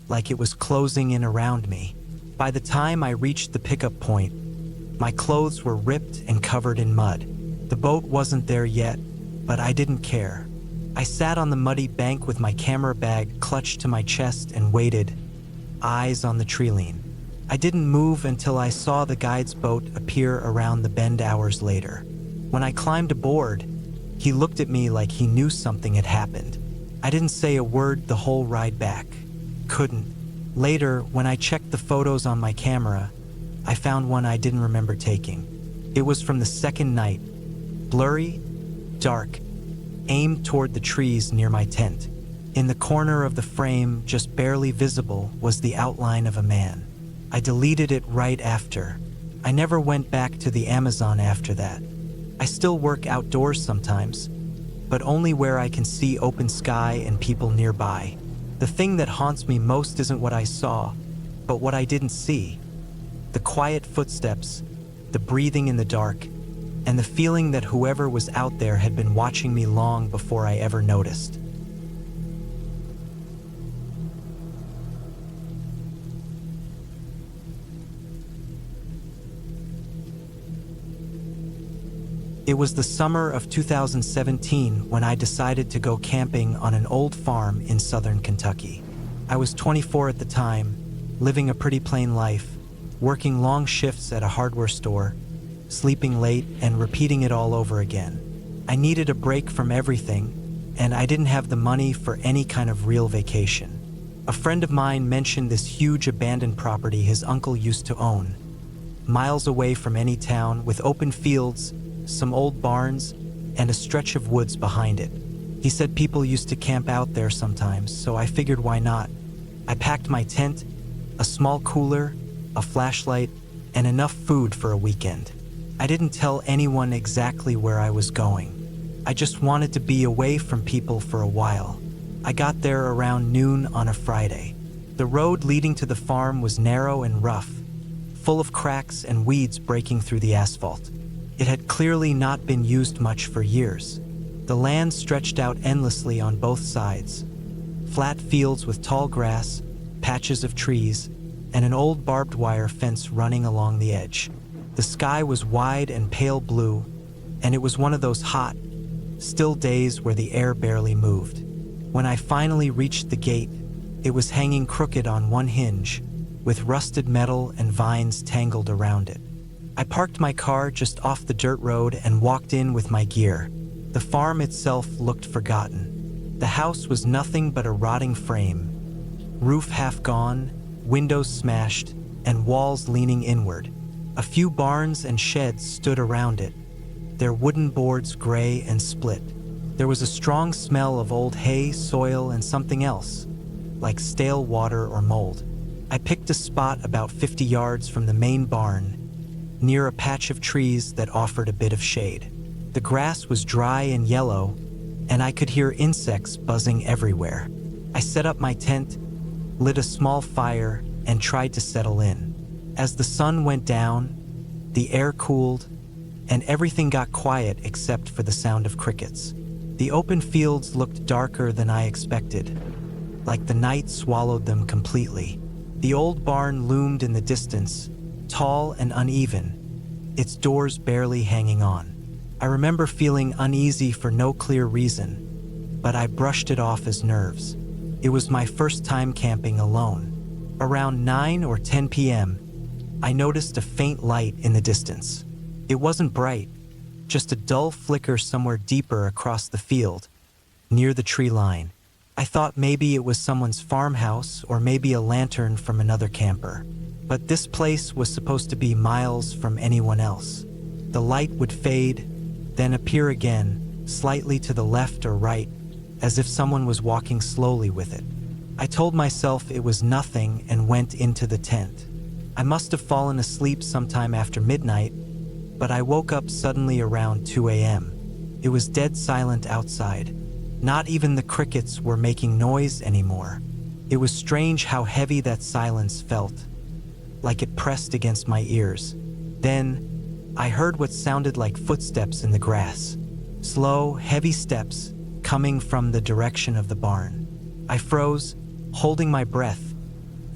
like it was closing in around me. By the time I reached the pickup point, my clothes were ripped and covered in mud. The boat wasn't there yet, but I didn't care. I sat on the muddy bank with my camera bag clutched to my chest and waited, eyes on the tree line. I didn't move until I saw the guide's boat appear around the bend hours later. When I climbed aboard, he looked at me like he knew something had happened. I didn't say a word the whole ride back. Couldn't. Later, when I checked the photos on my camera, I found one I didn't remember taking. It was from the second night. Blurry, dark, aimed toward the trees near my tent. In the corner of the frame, just barely visible, was the outline of a man. I deleted it right after. I never went back to the Amazon after that. I still work outdoors sometimes, but only where I can see open sky and people nearby. The thing that haunts me most isn't what I saw, but what I didn't see. The quiet footsteps, the breathing in the dark, and the feeling that whoever was out there had been watching me long before I ever noticed. It was the summer of 2017 when I decided to go camping on an old farm in southern Kentucky. I was 24 at the time, living a pretty plain life, working long shifts at a hardware store, sleeping late, and repeating it all over again. I needed a break from everything, and I didn't have the money for any kind of real vacation. A friend of mine mentioned this huge abandoned property his uncle used to own, miles away from any town, with open fields, some old barns, and a stretch of woods behind it. He said people used to camp out there sometimes, so I figured why not. I packed my tent, a small cooler, a flashlight, and enough food for a weekend. I didn't tell anyone exactly where I was going. I just wanted to be away from people for a while. I got there around noon on a Friday. The road leading to the farm was narrow and rough, full of cracks and weeds breaking through the asphalt. It had clearly not been used much for years. The land stretched out endlessly on both sides. Flat fields with tall grass, patches of trees, and an old barbed wire fence running along the edge. The sky was wide and pale blue, and it was one of those hot, still days where the air barely moved. When I finally reached the gate, it was hanging crooked on one hinge, with rusted metal and vines tangled around it. I parked my car just off the dirt road and walked in with my gear. The farm itself looked forgotten. The house was nothing but a rotting frame, roof half gone, windows smashed, and walls leaning inward. A few barns and sheds stood around it, their wooden boards gray and split. There was a strong smell of old hay, soil, and something else, like stale water or mold. I picked a spot about 50 yards from the main barn, near a patch of trees that offered a bit of shade. The grass was dry and yellow, and I could hear insects buzzing everywhere. I set up my tent, lit a small fire, and tried to settle in. As the sun went down, the air cooled, and everything got quiet except for the sound of crickets. The open fields looked darker than I expected, like the night swallowed them completely. The old barn loomed in the distance, tall and uneven, its doors barely hanging on. I remember feeling uneasy for no clear reason, but I brushed it off as nerves. It was my first time camping alone. Around 9 or 10 p.m., I noticed a faint light in the distance. It wasn't bright, just a dull flicker somewhere deeper across the field, near the tree line. I thought maybe it was someone's farmhouse or maybe a lantern from another camper. But this place was supposed to be miles from anyone else. The light would fade, then appear again, slightly to the left or right, as if someone was walking slowly with it. I told myself it was nothing and went into the tent. I must have fallen asleep sometime after midnight, but I woke up suddenly around 2 a.m. It was dead silent outside. Not even the crickets were making noise anymore. It was strange how heavy that silence felt, like it pressed against my ears. Then, I heard what sounded like footsteps in the grass. Slow, heavy steps coming from the direction of the barn. I froze, holding my breath,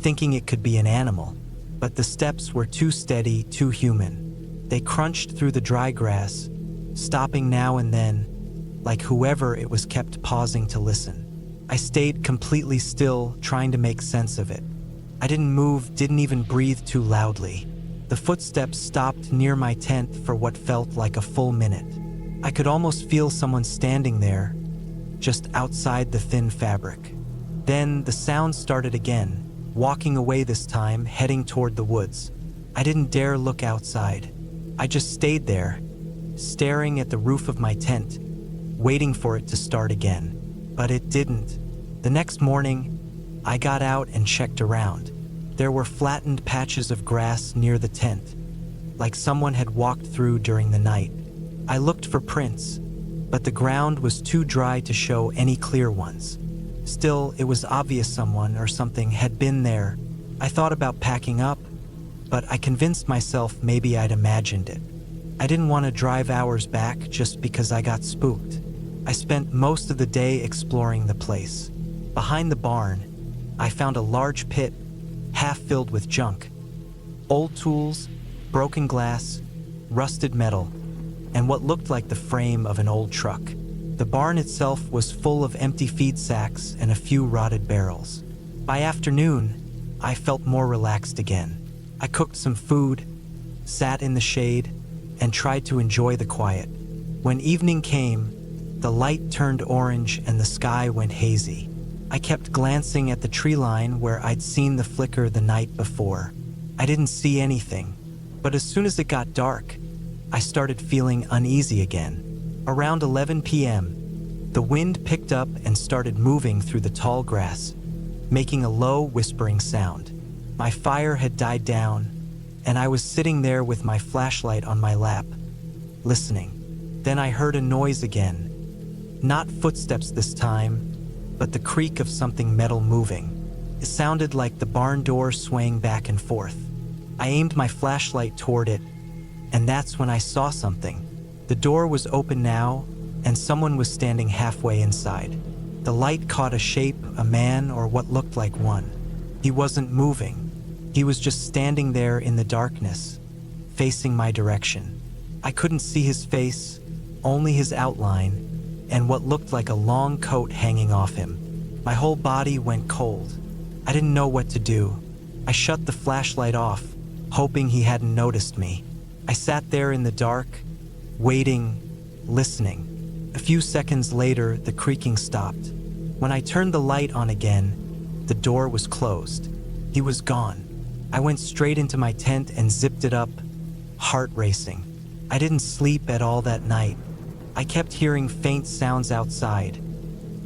thinking it could be an animal. But the steps were too steady, too human. They crunched through the dry grass, stopping now and then, like whoever it was kept pausing to listen. I stayed completely still, trying to make sense of it. I didn't move, didn't even breathe too loudly. The footsteps stopped near my tent for what felt like a full minute. I could almost feel someone standing there, just outside the thin fabric. Then the sound started again, walking away this time, heading toward the woods. I didn't dare look outside. I just stayed there, staring at the roof of my tent, waiting for it to start again. But it didn't. The next morning, I got out and checked around. There were flattened patches of grass near the tent, like someone had walked through during the night. I looked for prints, but the ground was too dry to show any clear ones. Still, it was obvious someone or something had been there. I thought about packing up, but I convinced myself maybe I'd imagined it. I didn't want to drive hours back just because I got spooked. I spent most of the day exploring the place. Behind the barn, I found a large pit, half filled with junk. Old tools, broken glass, rusted metal, and what looked like the frame of an old truck. The barn itself was full of empty feed sacks and a few rotted barrels. By afternoon, I felt more relaxed again. I cooked some food, sat in the shade, and tried to enjoy the quiet. When evening came, the light turned orange and the sky went hazy. I kept glancing at the tree line where I'd seen the flicker the night before. I didn't see anything, but as soon as it got dark, I started feeling uneasy again. Around 11 p.m., the wind picked up and started moving through the tall grass, making a low, whispering sound. My fire had died down, and I was sitting there with my flashlight on my lap, listening. Then I heard a noise again. Not footsteps this time, but the creak of something metal moving. It sounded like the barn door swaying back and forth. I aimed my flashlight toward it, and that's when I saw something. The door was open now, and someone was standing halfway inside. The light caught a shape, a man, or what looked like one. He wasn't moving. He was just standing there in the darkness, facing my direction. I couldn't see his face, only his outline, and what looked like a long coat hanging off him. My whole body went cold. I didn't know what to do. I shut the flashlight off, hoping he hadn't noticed me. I sat there in the dark, waiting, listening. A few seconds later, the creaking stopped. When I turned the light on again, the door was closed. He was gone. I went straight into my tent and zipped it up, heart racing. I didn't sleep at all that night. I kept hearing faint sounds outside,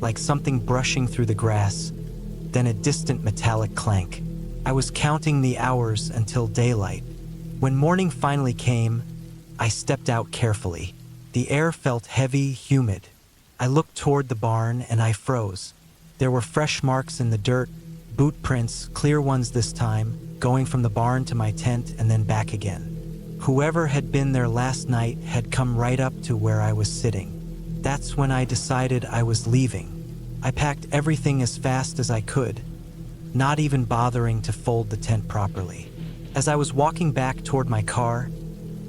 like something brushing through the grass, then a distant metallic clank. I was counting the hours until daylight. When morning finally came, I stepped out carefully. The air felt heavy, humid. I looked toward the barn and I froze. There were fresh marks in the dirt, boot prints, clear ones this time, going from the barn to my tent and then back again. Whoever had been there last night had come right up to where I was sitting. That's when I decided I was leaving. I packed everything as fast as I could, not even bothering to fold the tent properly. As I was walking back toward my car,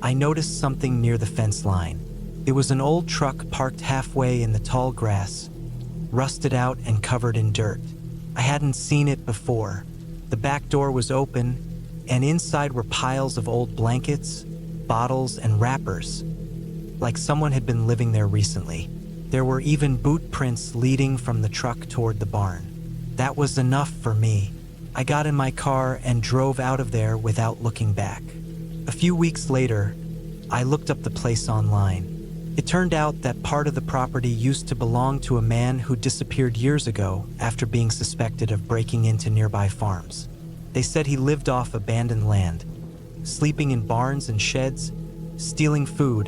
I noticed something near the fence line. It was an old truck parked halfway in the tall grass, rusted out and covered in dirt. I hadn't seen it before. The back door was open, and inside were piles of old blankets, bottles, and wrappers, like someone had been living there recently. There were even boot prints leading from the truck toward the barn. That was enough for me. I got in my car and drove out of there without looking back. A few weeks later, I looked up the place online. It turned out that part of the property used to belong to a man who disappeared years ago after being suspected of breaking into nearby farms. They said he lived off abandoned land, sleeping in barns and sheds, stealing food,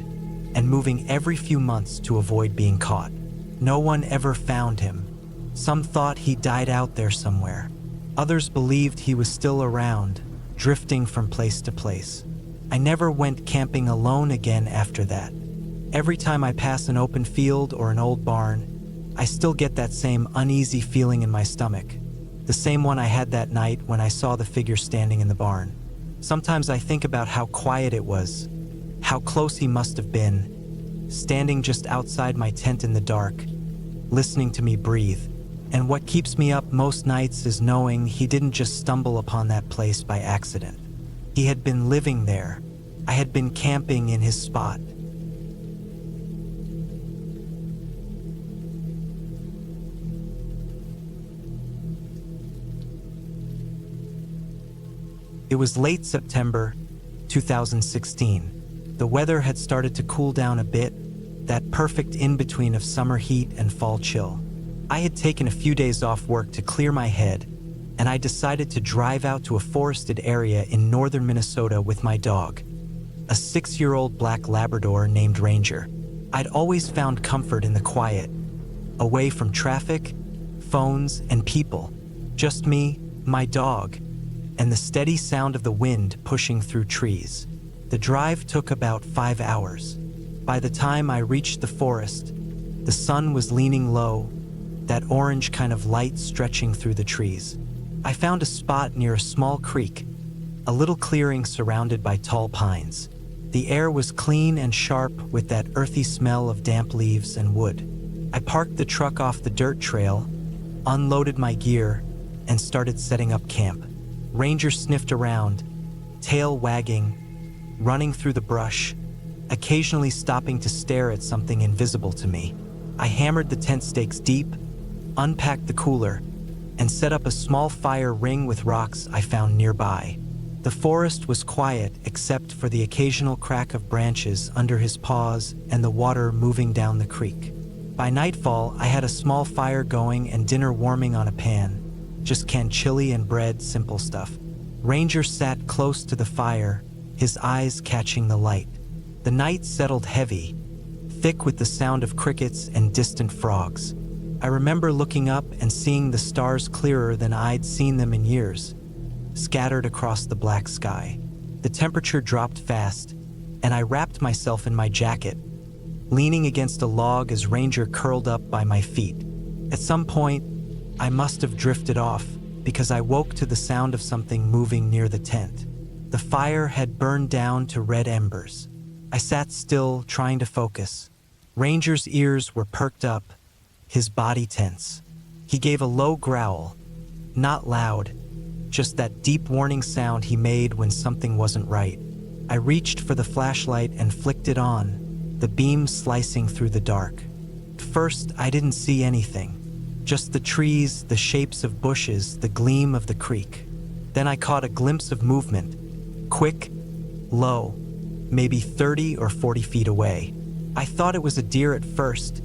and moving every few months to avoid being caught. No one ever found him. Some thought he died out there somewhere. Others believed he was still around, drifting from place to place. I never went camping alone again after that. Every time I pass an open field or an old barn, I still get that same uneasy feeling in my stomach. The same one I had that night when I saw the figure standing in the barn. Sometimes I think about how quiet it was, how close he must have been, standing just outside my tent in the dark, listening to me breathe. And what keeps me up most nights is knowing he didn't just stumble upon that place by accident. He had been living there. I had been camping in his spot. It was late September 2016. The weather had started to cool down a bit, that perfect in-between of summer heat and fall chill. I had taken a few days off work to clear my head, and I decided to drive out to a forested area in northern Minnesota with my dog, a 6-year-old black Labrador named Ranger. I'd always found comfort in the quiet, away from traffic, phones, and people. Just me, my dog, and the steady sound of the wind pushing through trees. The drive took about 5 hours. By the time I reached the forest, the sun was leaning low, that orange kind of light stretching through the trees. I found a spot near a small creek, a little clearing surrounded by tall pines. The air was clean and sharp with that earthy smell of damp leaves and wood. I parked the truck off the dirt trail, unloaded my gear, and started setting up camp. Ranger sniffed around, tail wagging, running through the brush, occasionally stopping to stare at something invisible to me. I hammered the tent stakes deep, unpacked the cooler, and set up a small fire ring with rocks I found nearby. The forest was quiet except for the occasional crack of branches under his paws and the water moving down the creek. By nightfall, I had a small fire going and dinner warming on a pan. Just canned chili and bread, simple stuff. Ranger sat close to the fire, his eyes catching the light. The night settled heavy, thick with the sound of crickets and distant frogs. I remember looking up and seeing the stars clearer than I'd seen them in years, scattered across the black sky. The temperature dropped fast, and I wrapped myself in my jacket, leaning against a log as Ranger curled up by my feet. At some point, I must have drifted off because I woke to the sound of something moving near the tent. The fire had burned down to red embers. I sat still, trying to focus. Ranger's ears were perked up, his body tense. He gave a low growl, not loud, just that deep warning sound he made when something wasn't right. I reached for the flashlight and flicked it on, the beam slicing through the dark. At first, I didn't see anything. Just the trees, the shapes of bushes, the gleam of the creek. Then I caught a glimpse of movement, quick, low, maybe 30 or 40 feet away. I thought it was a deer at first,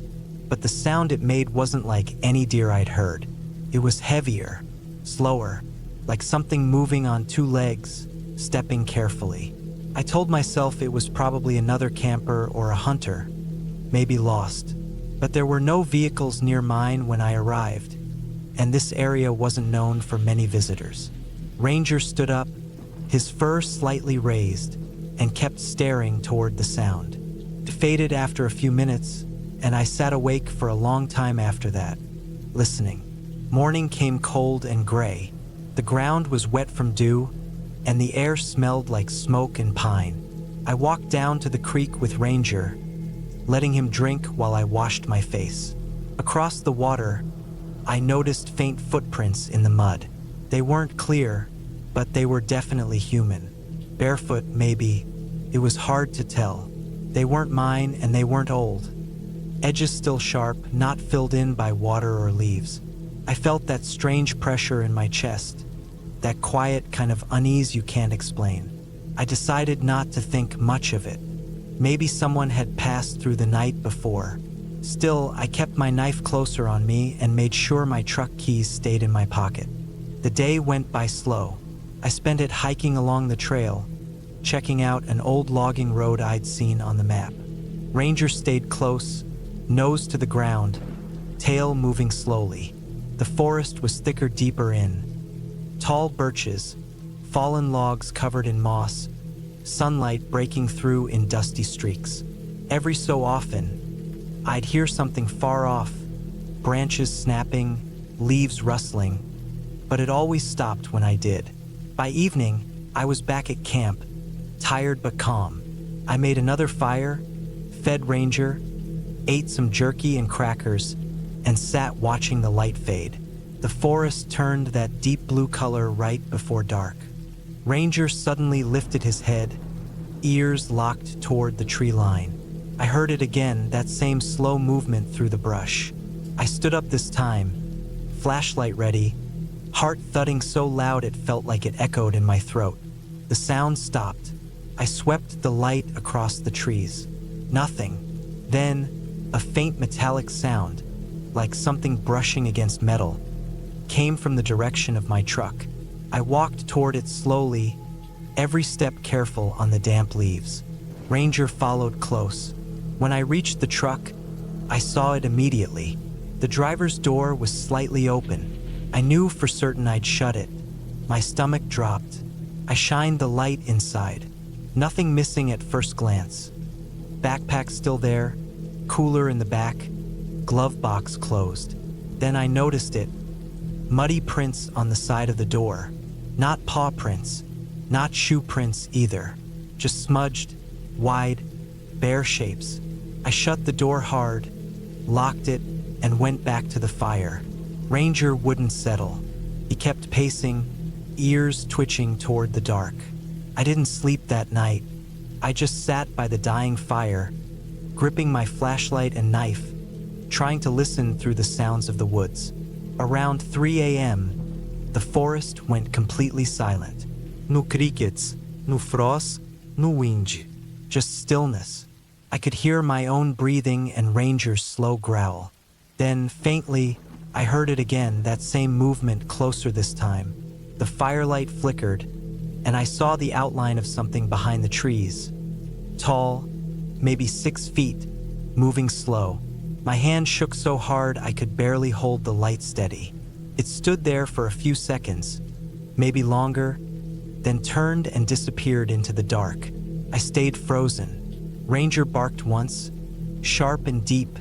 but the sound it made wasn't like any deer I'd heard. It was heavier, slower, like something moving on 2 legs, stepping carefully. I told myself it was probably another camper or a hunter, maybe lost. But there were no vehicles near mine when I arrived, and this area wasn't known for many visitors. Ranger stood up, his fur slightly raised, and kept staring toward the sound. It faded after a few minutes, and I sat awake for a long time after that, listening. Morning came cold and gray. The ground was wet from dew, and the air smelled like smoke and pine. I walked down to the creek with Ranger, letting him drink while I washed my face. Across the water, I noticed faint footprints in the mud. They weren't clear, but they were definitely human. Barefoot, maybe. It was hard to tell. They weren't mine and they weren't old. Edges still sharp, not filled in by water or leaves. I felt that strange pressure in my chest, that quiet kind of unease you can't explain. I decided not to think much of it. Maybe someone had passed through the night before. Still, I kept my knife closer on me and made sure my truck keys stayed in my pocket. The day went by slow. I spent it hiking along the trail, checking out an old logging road I'd seen on the map. Ranger stayed close, nose to the ground, tail moving slowly. The forest was thicker deeper in. Tall birches, fallen logs covered in moss, sunlight breaking through in dusty streaks. Every so often, I'd hear something far off, branches snapping, leaves rustling, but it always stopped when I did. By evening, I was back at camp, tired but calm. I made another fire, fed Ranger, ate some jerky and crackers, and sat watching the light fade. The forest turned that deep blue color right before dark. Ranger suddenly lifted his head, ears locked toward the tree line. I heard it again, that same slow movement through the brush. I stood up this time, flashlight ready, heart thudding so loud it felt like it echoed in my throat. The sound stopped. I swept the light across the trees. Nothing. Then, a faint metallic sound, like something brushing against metal, came from the direction of my truck. I walked toward it slowly, every step careful on the damp leaves. Ranger followed close. When I reached the truck, I saw it immediately. The driver's door was slightly open. I knew for certain I'd shut it. My stomach dropped. I shined the light inside. Nothing missing at first glance. Backpack still there, cooler in the back, glove box closed. Then I noticed it. Muddy prints on the side of the door. Not paw prints, not shoe prints either. Just smudged, wide, bare shapes. I shut the door hard, locked it, and went back to the fire. Ranger wouldn't settle. He kept pacing, ears twitching toward the dark. I didn't sleep that night. I just sat by the dying fire, gripping my flashlight and knife, trying to listen through the sounds of the woods. Around 3 a.m., the forest went completely silent. No crickets, no frost, no wind. Just stillness. I could hear my own breathing and Ranger's slow growl. Then, faintly, I heard it again, that same movement closer this time. The firelight flickered, and I saw the outline of something behind the trees. Tall, maybe 6 feet, moving slow. My hand shook so hard I could barely hold the light steady. It stood there for a few seconds, maybe longer, then turned and disappeared into the dark. I stayed frozen. Ranger barked once, sharp and deep,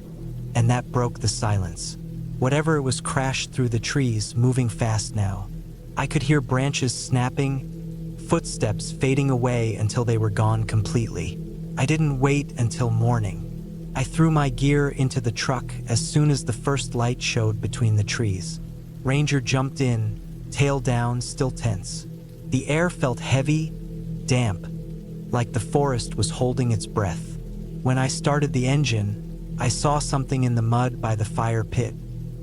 and that broke the silence. Whatever it was crashed through the trees, moving fast now. I could hear branches snapping, footsteps fading away until they were gone completely. I didn't wait until morning. I threw my gear into the truck as soon as the first light showed between the trees. Ranger jumped in, tail down, still tense. The air felt heavy, damp, like the forest was holding its breath. When I started the engine, I saw something in the mud by the fire pit.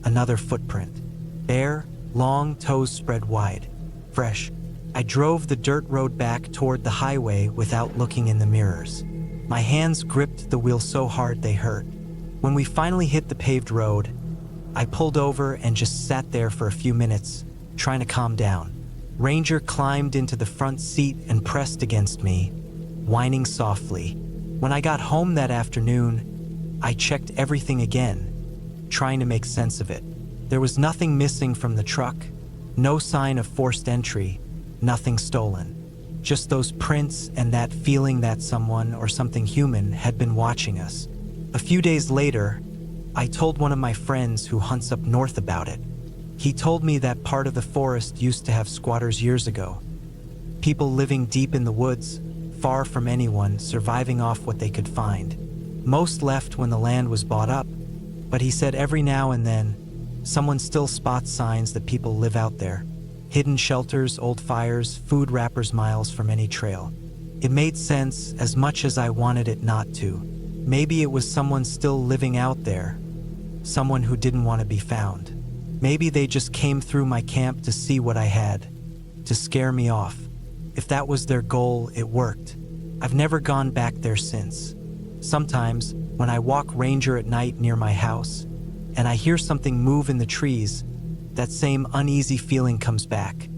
Another footprint. Bare, long toes spread wide. Fresh. I drove the dirt road back toward the highway without looking in the mirrors. My hands gripped the wheel so hard they hurt. When we finally hit the paved road, I pulled over and just sat there for a few minutes, trying to calm down. Ranger climbed into the front seat and pressed against me, whining softly. When I got home that afternoon, I checked everything again, trying to make sense of it. There was nothing missing from the truck, no sign of forced entry, nothing stolen. Just those prints and that feeling that someone or something human had been watching us. A few days later, I told one of my friends who hunts up north about it. He told me that part of the forest used to have squatters years ago. People living deep in the woods, far from anyone, surviving off what they could find. Most left when the land was bought up, but he said every now and then, someone still spots signs that people live out there. Hidden shelters, old fires, food wrappers miles from any trail. It made sense as much as I wanted it not to. Maybe it was someone still living out there, someone who didn't want to be found. Maybe they just came through my camp to see what I had, to scare me off. If that was their goal, it worked. I've never gone back there since. Sometimes, when I walk Ranger at night near my house, and I hear something move in the trees, that same uneasy feeling comes back.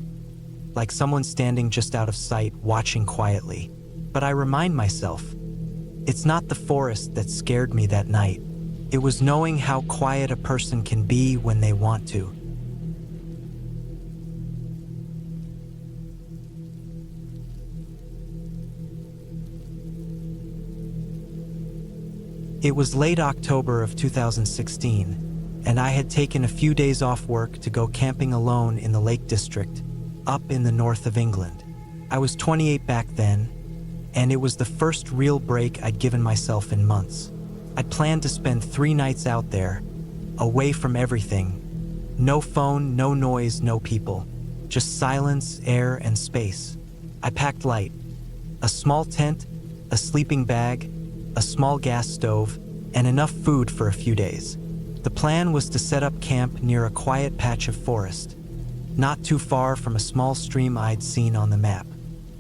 Like someone standing just out of sight, watching quietly. But I remind myself, it's not the forest that scared me that night. It was knowing how quiet a person can be when they want to. It was late October of 2016, and I had taken a few days off work to go camping alone in the Lake District, up in the north of England. I was 28 back then, and it was the first real break I'd given myself in months. I'd planned to spend 3 nights out there, away from everything. No phone, no noise, no people. Just silence, air, and space. I packed light. A small tent, a sleeping bag, a small gas stove, and enough food for a few days. The plan was to set up camp near a quiet patch of forest, not too far from a small stream I'd seen on the map.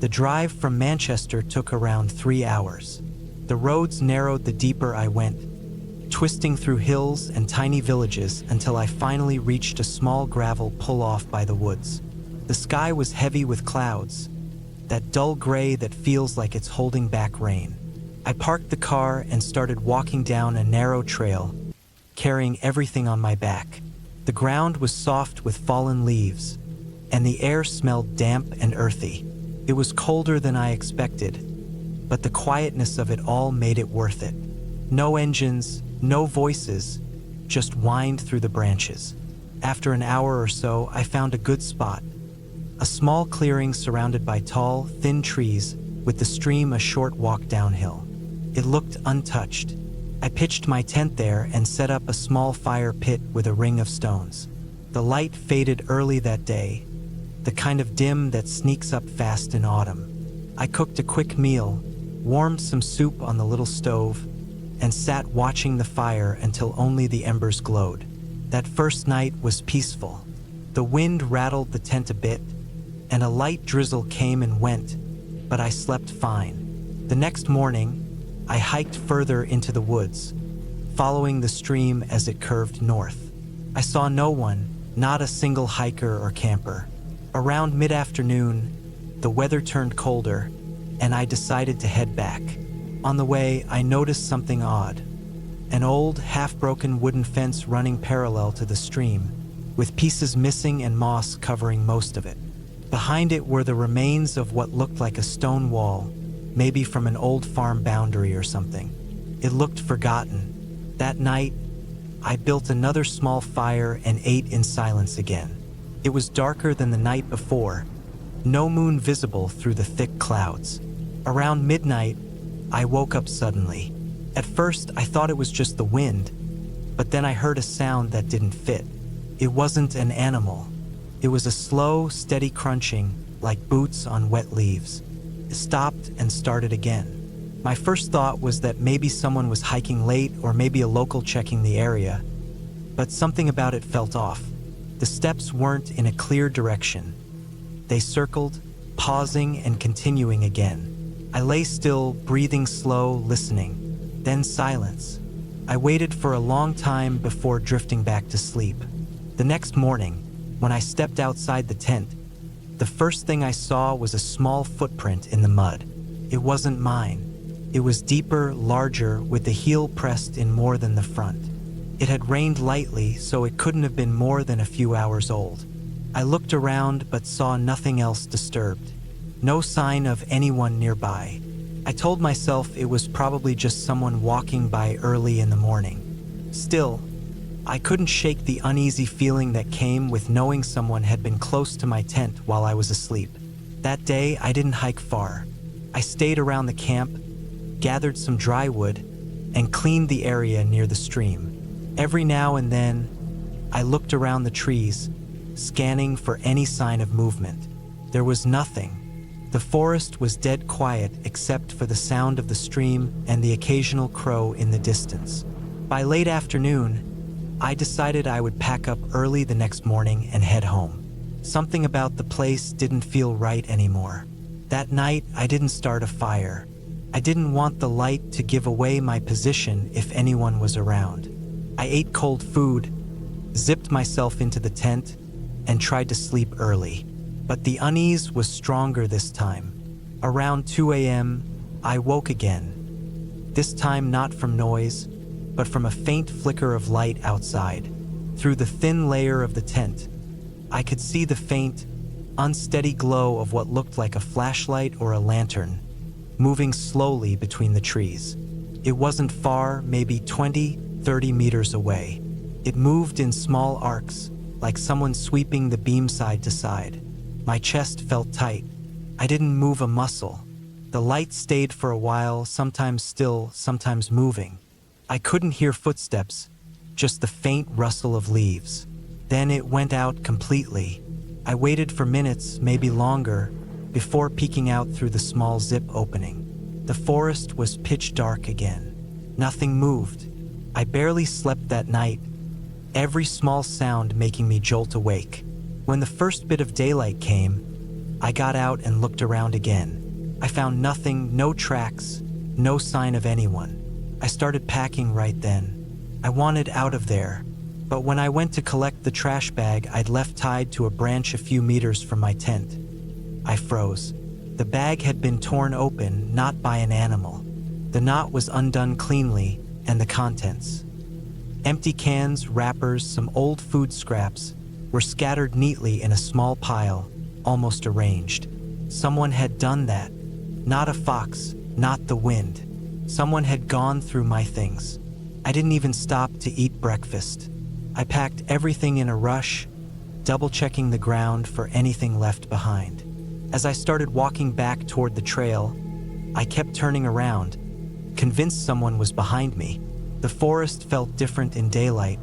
The drive from Manchester took around 3 hours. The roads narrowed the deeper I went, twisting through hills and tiny villages until I finally reached a small gravel pull-off by the woods. The sky was heavy with clouds, that dull gray that feels like it's holding back rain. I parked the car and started walking down a narrow trail, carrying everything on my back. The ground was soft with fallen leaves, and the air smelled damp and earthy. It was colder than I expected, but the quietness of it all made it worth it. No engines, no voices, just whined through the branches. After an hour or so, I found a good spot. A small clearing surrounded by tall, thin trees, with the stream a short walk downhill. It looked untouched. I pitched my tent there and set up a small fire pit with a ring of stones. The light faded early that day, the kind of dim that sneaks up fast in autumn. I cooked a quick meal, warmed some soup on the little stove, and sat watching the fire until only the embers glowed. That first night was peaceful. The wind rattled the tent a bit, and a light drizzle came and went, but I slept fine. The next morning, I hiked further into the woods, following the stream as it curved north. I saw no one, not a single hiker or camper. Around mid-afternoon, the weather turned colder, and I decided to head back. On the way, I noticed something odd. An old, half-broken wooden fence running parallel to the stream, with pieces missing and moss covering most of it. Behind it were the remains of what looked like a stone wall, maybe from an old farm boundary or something. It looked forgotten. That night, I built another small fire and ate in silence again. It was darker than the night before, no moon visible through the thick clouds. Around midnight, I woke up suddenly. At first, I thought it was just the wind, but then I heard a sound that didn't fit. It wasn't an animal. It was a slow, steady crunching, like boots on wet leaves. It stopped and started again. My first thought was that maybe someone was hiking late or maybe a local checking the area, but something about it felt off. The steps weren't in a clear direction. They circled, pausing and continuing again. I lay still, breathing slow, listening. Then silence. I waited for a long time before drifting back to sleep. The next morning, when I stepped outside the tent, the first thing I saw was a small footprint in the mud. It wasn't mine. It was deeper, larger, with the heel pressed in more than the front. It had rained lightly, so it couldn't have been more than a few hours old. I looked around but saw nothing else disturbed. No sign of anyone nearby. I told myself it was probably just someone walking by early in the morning. Still, I couldn't shake the uneasy feeling that came with knowing someone had been close to my tent while I was asleep. That day, I didn't hike far. I stayed around the camp, gathered some dry wood, and cleaned the area near the stream. Every now and then, I looked around the trees, scanning for any sign of movement. There was nothing. The forest was dead quiet except for the sound of the stream and the occasional crow in the distance. By late afternoon, I decided I would pack up early the next morning and head home. Something about the place didn't feel right anymore. That night, I didn't start a fire. I didn't want the light to give away my position if anyone was around. I ate cold food, zipped myself into the tent, and tried to sleep early. But the unease was stronger this time. Around 2 a.m., I woke again. This time not from noise, but from a faint flicker of light outside. Through the thin layer of the tent, I could see the faint, unsteady glow of what looked like a flashlight or a lantern, moving slowly between the trees. It wasn't far, maybe 20, 30 meters away. It moved in small arcs, like someone sweeping the beam side to side. My chest felt tight. I didn't move a muscle. The light stayed for a while, sometimes still, sometimes moving. I couldn't hear footsteps, just the faint rustle of leaves. Then it went out completely. I waited for minutes, maybe longer, before peeking out through the small zip opening. The forest was pitch dark again. Nothing moved. I barely slept that night, every small sound making me jolt awake. When the first bit of daylight came, I got out and looked around again. I found nothing, no tracks, no sign of anyone. I started packing right then. I wanted out of there, but when I went to collect the trash bag I'd left tied to a branch a few meters from my tent, I froze. The bag had been torn open, not by an animal. The knot was undone cleanly, and the contents, empty cans, wrappers, some old food scraps, were scattered neatly in a small pile, almost arranged. Someone had done that. Not a fox, not the wind. Someone had gone through my things. I didn't even stop to eat breakfast. I packed everything in a rush, double-checking the ground for anything left behind. As I started walking back toward the trail, I kept turning around, convinced someone was behind me. The forest felt different in daylight,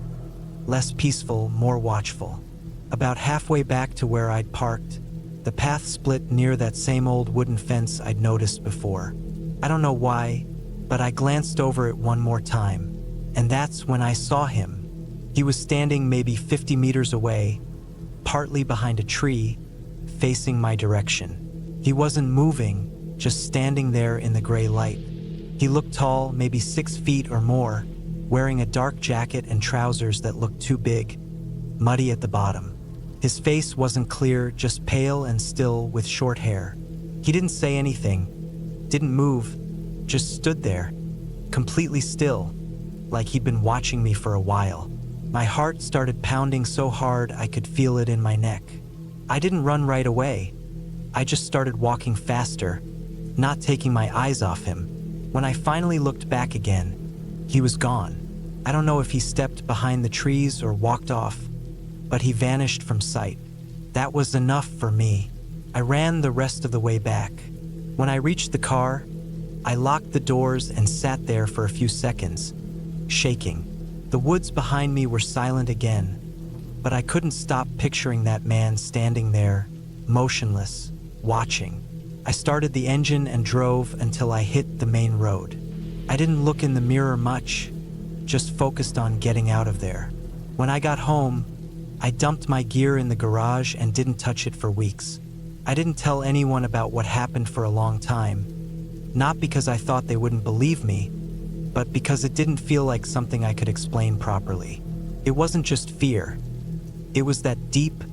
less peaceful, more watchful. About halfway back to where I'd parked, the path split near that same old wooden fence I'd noticed before. I don't know why, but I glanced over it one more time, and that's when I saw him. He was standing maybe 50 meters away, partly behind a tree, facing my direction. He wasn't moving, just standing there in the gray light. He looked tall, maybe 6 feet or more, wearing a dark jacket and trousers that looked too big, muddy at the bottom. His face wasn't clear, just pale and still with short hair. He didn't say anything, didn't move, just stood there, completely still, like he'd been watching me for a while. My heart started pounding so hard I could feel it in my neck. I didn't run right away. I just started walking faster, not taking my eyes off him. When I finally looked back again, he was gone. I don't know if he stepped behind the trees or walked off, but he vanished from sight. That was enough for me. I ran the rest of the way back. When I reached the car, I locked the doors and sat there for a few seconds, shaking. The woods behind me were silent again, but I couldn't stop picturing that man standing there, motionless, watching. I started the engine and drove until I hit the main road. I didn't look in the mirror much, just focused on getting out of there. When I got home, I dumped my gear in the garage and didn't touch it for weeks. I didn't tell anyone about what happened for a long time, not because I thought they wouldn't believe me, but because it didn't feel like something I could explain properly. It wasn't just fear. It was that deep,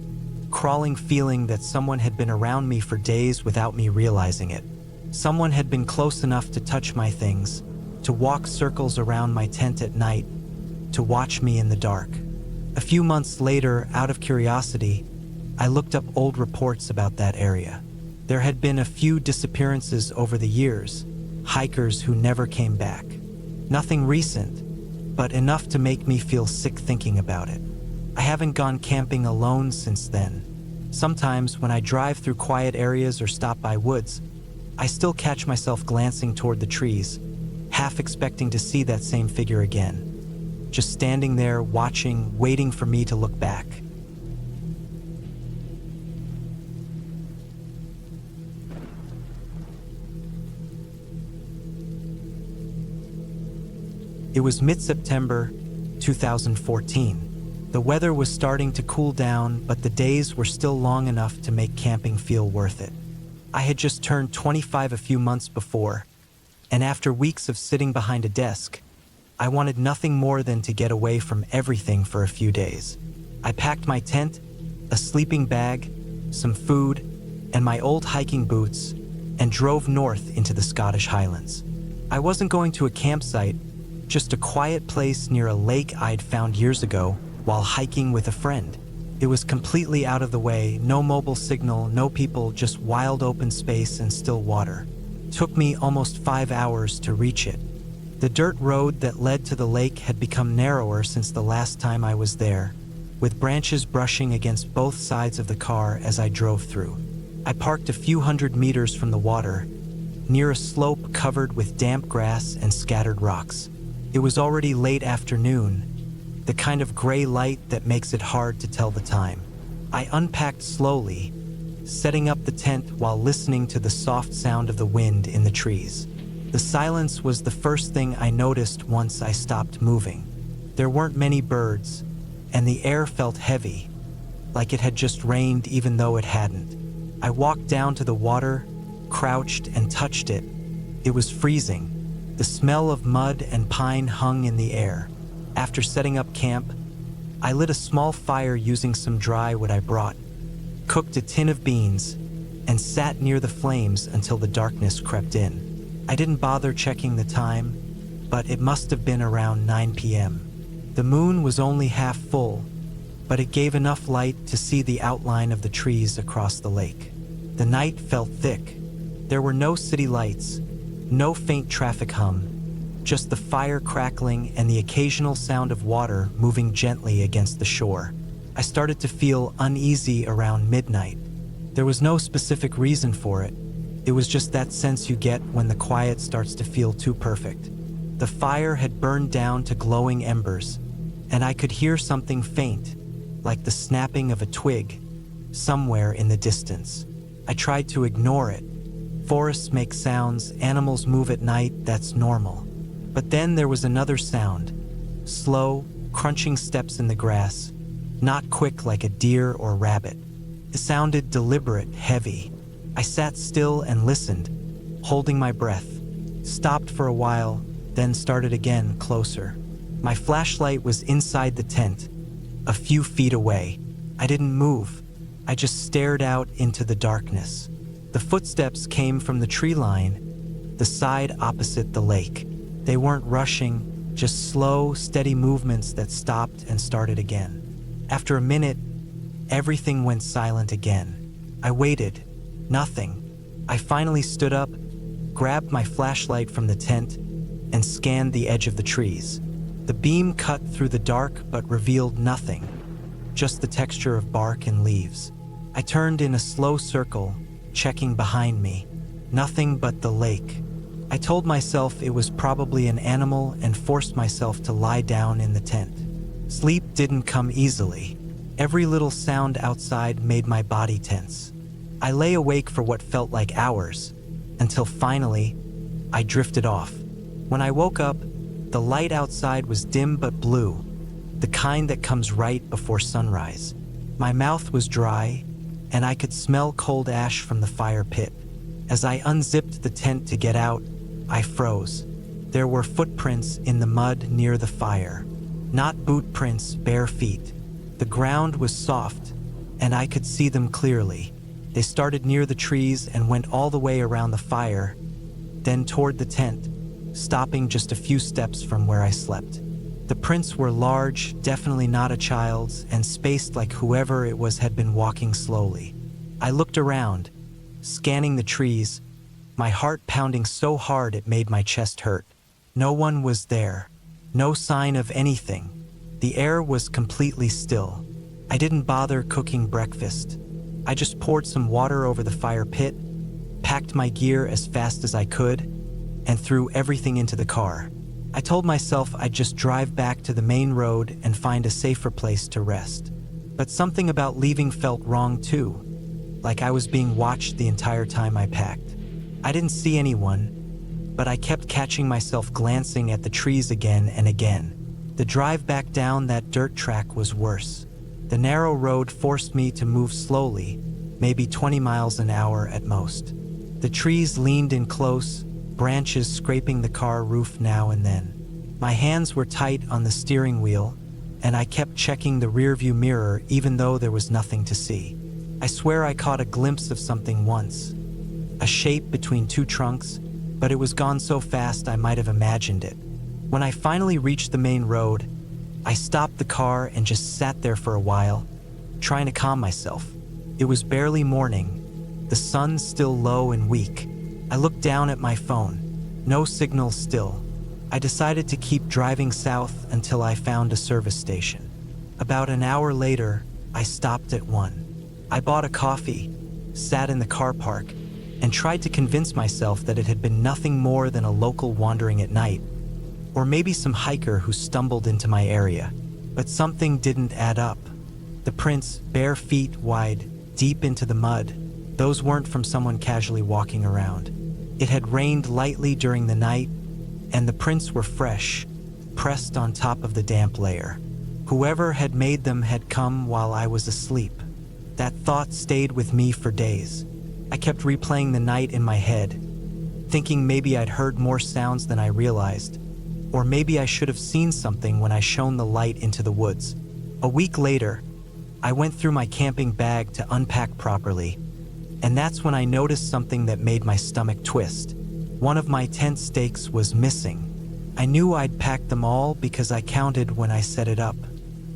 crawling feeling that someone had been around me for days without me realizing it. Someone had been close enough to touch my things, to walk circles around my tent at night, to watch me in the dark. A few months later, out of curiosity, I looked up old reports about that area. There had been a few disappearances over the years, hikers who never came back. Nothing recent, but enough to make me feel sick thinking about it. I haven't gone camping alone since then. Sometimes when I drive through quiet areas or stop by woods, I still catch myself glancing toward the trees, half expecting to see that same figure again. Just standing there, watching, waiting for me to look back. It was mid-September 2014. The weather was starting to cool down, but the days were still long enough to make camping feel worth it. I had just turned 25 a few months before, and after weeks of sitting behind a desk, I wanted nothing more than to get away from everything for a few days. I packed my tent, a sleeping bag, some food, and my old hiking boots, and drove north into the Scottish Highlands. I wasn't going to a campsite, just a quiet place near a lake I'd found years ago while hiking with a friend. It was completely out of the way, no mobile signal, no people, just wild open space and still water. It took me almost 5 hours to reach it. The dirt road that led to the lake had become narrower since the last time I was there, with branches brushing against both sides of the car as I drove through. I parked a few hundred meters from the water, near a slope covered with damp grass and scattered rocks. It was already late afternoon, the kind of gray light that makes it hard to tell the time. I unpacked slowly, setting up the tent while listening to the soft sound of the wind in the trees. The silence was the first thing I noticed once I stopped moving. There weren't many birds, and the air felt heavy, like it had just rained even though it hadn't. I walked down to the water, crouched and touched it. It was freezing. The smell of mud and pine hung in the air. After setting up camp, I lit a small fire using some dry wood I brought, cooked a tin of beans, and sat near the flames until the darkness crept in. I didn't bother checking the time, but it must have been around 9 p.m. The moon was only half full, but it gave enough light to see the outline of the trees across the lake. The night felt thick. There were no city lights, no faint traffic hum, just the fire crackling and the occasional sound of water moving gently against the shore. I started to feel uneasy around midnight. There was no specific reason for it. It was just that sense you get when the quiet starts to feel too perfect. The fire had burned down to glowing embers, and I could hear something faint, like the snapping of a twig, somewhere in the distance. I tried to ignore it. Forests make sounds, animals move at night, that's normal. But then there was another sound, slow, crunching steps in the grass, not quick like a deer or rabbit. It sounded deliberate, heavy. I sat still and listened, holding my breath, stopped for a while, then started again, closer. My flashlight was inside the tent, a few feet away. I didn't move. I just stared out into the darkness. The footsteps came from the tree line, the side opposite the lake. They weren't rushing, just slow, steady movements that stopped and started again. After a minute, everything went silent again. I waited. Nothing. I finally stood up, grabbed my flashlight from the tent, and scanned the edge of the trees. The beam cut through the dark but revealed nothing, just the texture of bark and leaves. I turned in a slow circle, checking behind me. Nothing but the lake. I told myself it was probably an animal and forced myself to lie down in the tent. Sleep didn't come easily. Every little sound outside made my body tense. I lay awake for what felt like hours, until finally, I drifted off. When I woke up, the light outside was dim but blue, the kind that comes right before sunrise. My mouth was dry, and I could smell cold ash from the fire pit. As I unzipped the tent to get out, I froze. There were footprints in the mud near the fire. Not boot prints, bare feet. The ground was soft, and I could see them clearly. They started near the trees and went all the way around the fire, then toward the tent, stopping just a few steps from where I slept. The prints were large, definitely not a child's, and spaced like whoever it was had been walking slowly. I looked around, scanning the trees, my heart pounding so hard it made my chest hurt. No one was there. No sign of anything. The air was completely still. I didn't bother cooking breakfast. I just poured some water over the fire pit, packed my gear as fast as I could, and threw everything into the car. I told myself I'd just drive back to the main road and find a safer place to rest. But something about leaving felt wrong too, like I was being watched the entire time I packed. I didn't see anyone, but I kept catching myself glancing at the trees again and again. The drive back down that dirt track was worse. The narrow road forced me to move slowly, maybe 20 miles an hour at most. The trees leaned in close, branches scraping the car roof now and then. My hands were tight on the steering wheel, and I kept checking the rearview mirror even though there was nothing to see. I swear I caught a glimpse of something once, a shape between two trunks, but it was gone so fast I might have imagined it. When I finally reached the main road, I stopped the car and just sat there for a while, trying to calm myself. It was barely morning, the sun still low and weak. I looked down at my phone. No signal still. I decided to keep driving south until I found a service station. About an hour later, I stopped at one. I bought a coffee, sat in the car park, and tried to convince myself that it had been nothing more than a local wandering at night, or maybe some hiker who stumbled into my area. But something didn't add up. The prints, bare feet wide, deep into the mud, those weren't from someone casually walking around. It had rained lightly during the night, and the prints were fresh, pressed on top of the damp layer. Whoever had made them had come while I was asleep. That thought stayed with me for days. I kept replaying the night in my head, thinking maybe I'd heard more sounds than I realized, or maybe I should have seen something when I shone the light into the woods. A week later, I went through my camping bag to unpack properly, and that's when I noticed something that made my stomach twist. One of my tent stakes was missing. I knew I'd packed them all because I counted when I set it up.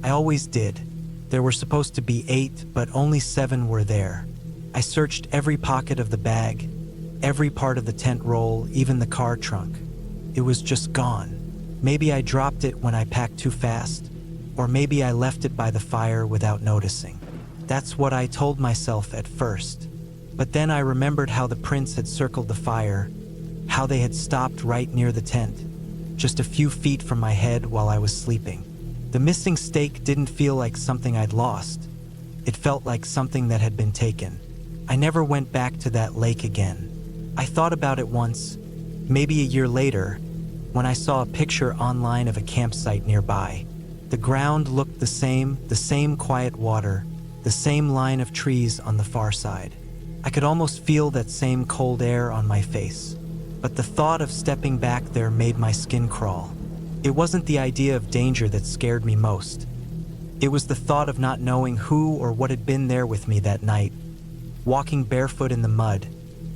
I always did. There were supposed to be 8, but only 7 were there. I searched every pocket of the bag, every part of the tent roll, even the car trunk. It was just gone. Maybe I dropped it when I packed too fast, or maybe I left it by the fire without noticing. That's what I told myself at first. But then I remembered how the prints had circled the fire, how they had stopped right near the tent, just a few feet from my head while I was sleeping. The missing stake didn't feel like something I'd lost. It felt like something that had been taken. I never went back to that lake again. I thought about it once, maybe a year later, when I saw a picture online of a campsite nearby. The ground looked the same quiet water, the same line of trees on the far side. I could almost feel that same cold air on my face. But the thought of stepping back there made my skin crawl. It wasn't the idea of danger that scared me most. It was the thought of not knowing who or what had been there with me that night, walking barefoot in the mud,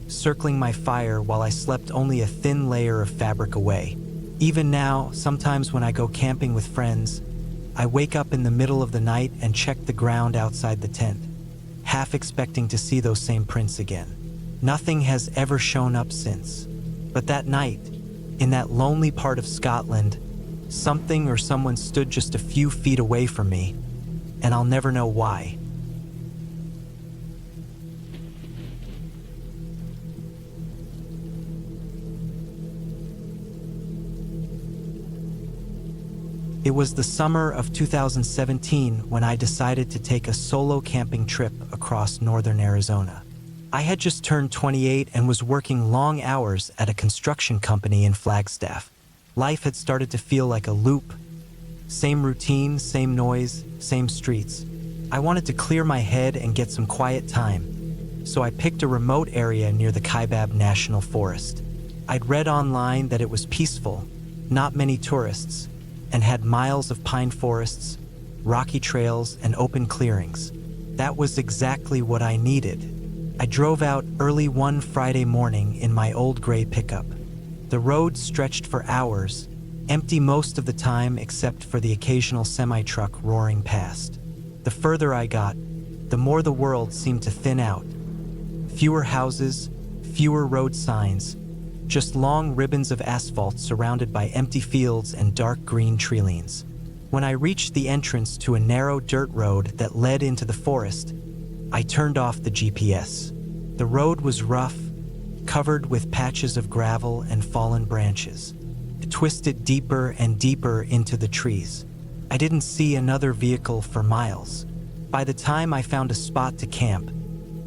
circling my fire while I slept only a thin layer of fabric away. Even now, sometimes when I go camping with friends, I wake up in the middle of the night and check the ground outside the tent, half expecting to see those same prints again. Nothing has ever shown up since. But that night, in that lonely part of Scotland, something or someone stood just a few feet away from me, and I'll never know why. It was the summer of 2017 when I decided to take a solo camping trip across northern Arizona. I had just turned 28 and was working long hours at a construction company in Flagstaff. Life had started to feel like a loop. Same routine, same noise, same streets. I wanted to clear my head and get some quiet time, so I picked a remote area near the Kaibab National Forest. I'd read online that it was peaceful, not many tourists, and had miles of pine forests, rocky trails, and open clearings. That was exactly what I needed. I drove out early one Friday morning in my old gray pickup. The road stretched for hours, empty most of the time except for the occasional semi-truck roaring past. The further I got, the more the world seemed to thin out. Fewer houses, fewer road signs, just long ribbons of asphalt surrounded by empty fields and dark green treelines. When I reached the entrance to a narrow dirt road that led into the forest, I turned off the GPS. The road was rough, covered with patches of gravel and fallen branches. It twisted deeper and deeper into the trees. I didn't see another vehicle for miles. By the time I found a spot to camp,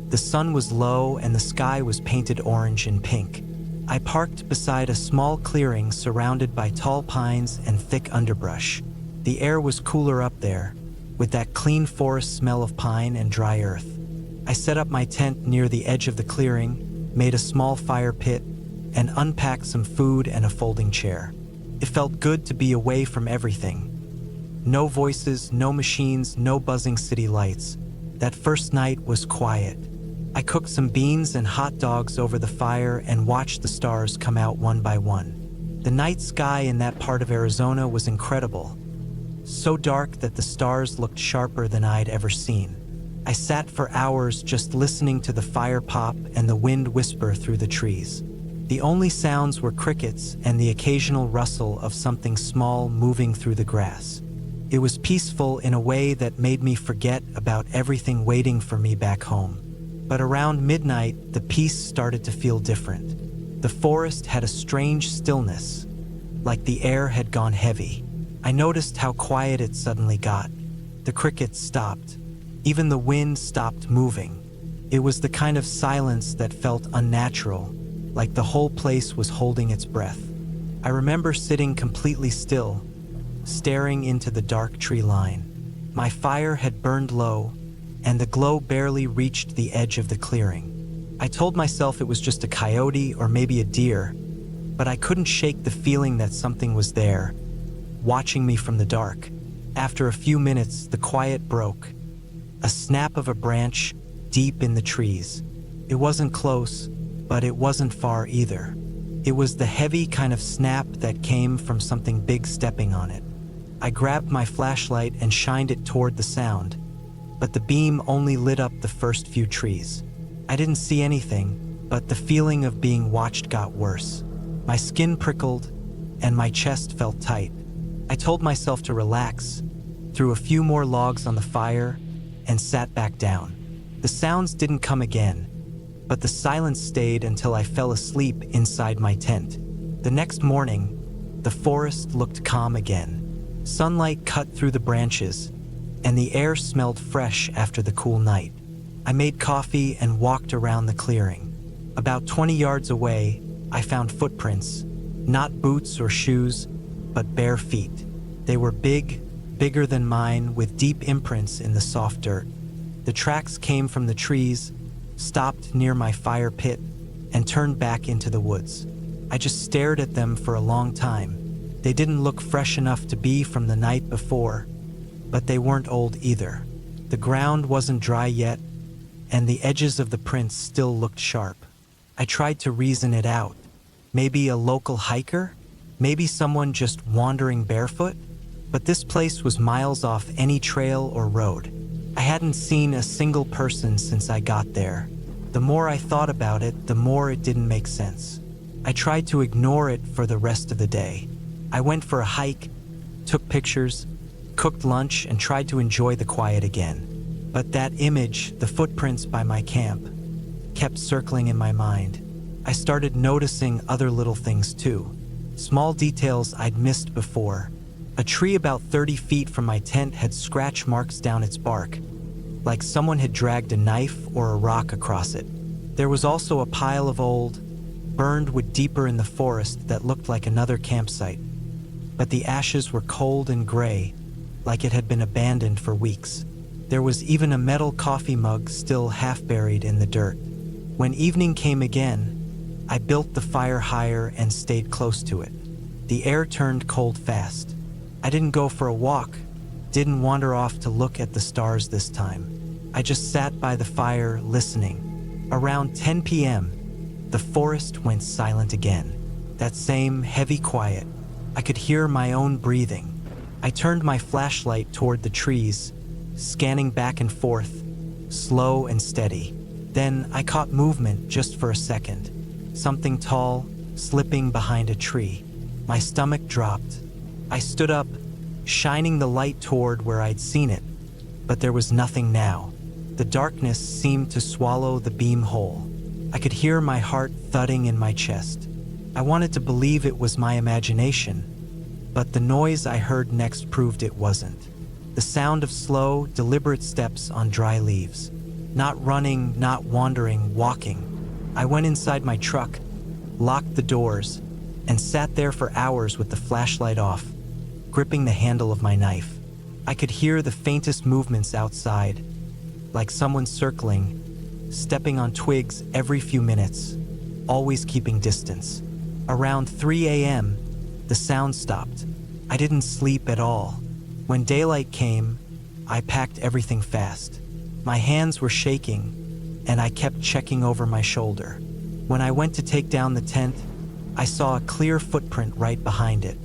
the sun was low and the sky was painted orange and pink. I parked beside a small clearing surrounded by tall pines and thick underbrush. The air was cooler up there, with that clean forest smell of pine and dry earth. I set up my tent near the edge of the clearing, made a small fire pit, and unpacked some food and a folding chair. It felt good to be away from everything. No voices, no machines, no buzzing city lights. That first night was quiet. I cooked some beans and hot dogs over the fire and watched the stars come out one by one. The night sky in that part of Arizona was incredible. So dark that the stars looked sharper than I'd ever seen. I sat for hours just listening to the fire pop and the wind whisper through the trees. The only sounds were crickets and the occasional rustle of something small moving through the grass. It was peaceful in a way that made me forget about everything waiting for me back home. But around midnight, the peace started to feel different. The forest had a strange stillness, like the air had gone heavy. I noticed how quiet it suddenly got. The crickets stopped. Even the wind stopped moving. It was the kind of silence that felt unnatural, like the whole place was holding its breath. I remember sitting completely still, staring into the dark tree line. My fire had burned low, and the glow barely reached the edge of the clearing. I told myself it was just a coyote or maybe a deer, but I couldn't shake the feeling that something was there, watching me from the dark. After a few minutes, the quiet broke. A snap of a branch deep in the trees. It wasn't close, but it wasn't far either. It was the heavy kind of snap that came from something big stepping on it. I grabbed my flashlight and shined it toward the sound, but the beam only lit up the first few trees. I didn't see anything, but the feeling of being watched got worse. My skin prickled, and my chest felt tight. I told myself to relax, threw a few more logs on the fire, and sat back down. The sounds didn't come again, but the silence stayed until I fell asleep inside my tent. The next morning, the forest looked calm again. Sunlight cut through the branches, and the air smelled fresh after the cool night. I made coffee and walked around the clearing. About 20 yards away, I found footprints, not boots or shoes, but bare feet. They were bigger than mine, with deep imprints in the soft dirt. The tracks came from the trees, stopped near my fire pit, and turned back into the woods. I just stared at them for a long time. They didn't look fresh enough to be from the night before, but they weren't old either. The ground wasn't dry yet, and the edges of the prints still looked sharp. I tried to reason it out. Maybe a local hiker? Maybe someone just wandering barefoot? But this place was miles off any trail or road. I hadn't seen a single person since I got there. The more I thought about it, the more it didn't make sense. I tried to ignore it for the rest of the day. I went for a hike, took pictures, cooked lunch, and tried to enjoy the quiet again. But that image, the footprints by my camp, kept circling in my mind. I started noticing other little things too. Small details I'd missed before. A tree about 30 feet from my tent had scratch marks down its bark, like someone had dragged a knife or a rock across it. There was also a pile of old, burned wood deeper in the forest that looked like another campsite. But the ashes were cold and gray, like it had been abandoned for weeks. There was even a metal coffee mug still half buried in the dirt. When evening came again, I built the fire higher and stayed close to it. The air turned cold fast. I didn't go for a walk, didn't wander off to look at the stars this time. I just sat by the fire, listening. Around 10 p.m., the forest went silent again. That same heavy quiet. I could hear my own breathing. I turned my flashlight toward the trees, scanning back and forth, slow and steady. Then I caught movement just for a second. Something tall, slipping behind a tree. My stomach dropped. I stood up, shining the light toward where I'd seen it, but there was nothing now. The darkness seemed to swallow the beam whole. I could hear my heart thudding in my chest. I wanted to believe it was my imagination, but the noise I heard next proved it wasn't. The sound of slow, deliberate steps on dry leaves. Not running, not wandering, walking. I went inside my truck, locked the doors, and sat there for hours with the flashlight off, gripping the handle of my knife. I could hear the faintest movements outside, like someone circling, stepping on twigs every few minutes, always keeping distance. Around 3 a.m., the sound stopped. I didn't sleep at all. When daylight came, I packed everything fast. My hands were shaking, and I kept checking over my shoulder. When I went to take down the tent, I saw a clear footprint right behind it.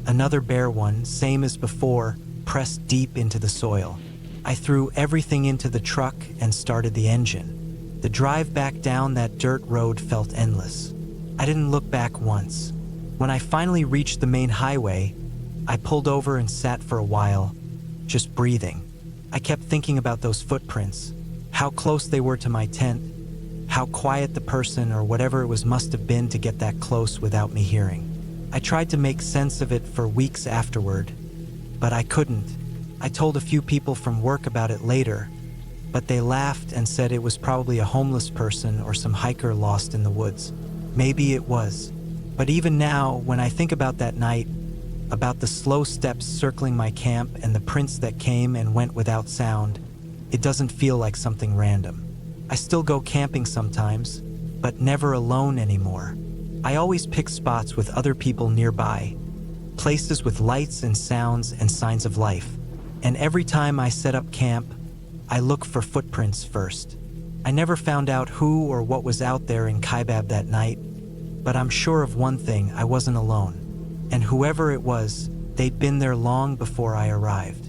Another bare one, same as before, pressed deep into the soil. I threw everything into the truck and started the engine. The drive back down that dirt road felt endless. I didn't look back once. When I finally reached the main highway, I pulled over and sat for a while, just breathing. I kept thinking about those footprints, how close they were to my tent, how quiet the person or whatever it was must have been to get that close without me hearing. I tried to make sense of it for weeks afterward, but I couldn't. I told a few people from work about it later, but they laughed and said it was probably a homeless person or some hiker lost in the woods. Maybe it was. But even now, when I think about that night, about the slow steps circling my camp and the prints that came and went without sound, it doesn't feel like something random. I still go camping sometimes, but never alone anymore. I always pick spots with other people nearby, places with lights and sounds and signs of life. And every time I set up camp, I look for footprints first. I never found out who or what was out there in Kaibab that night, but I'm sure of one thing: I wasn't alone. And whoever it was, they'd been there long before I arrived.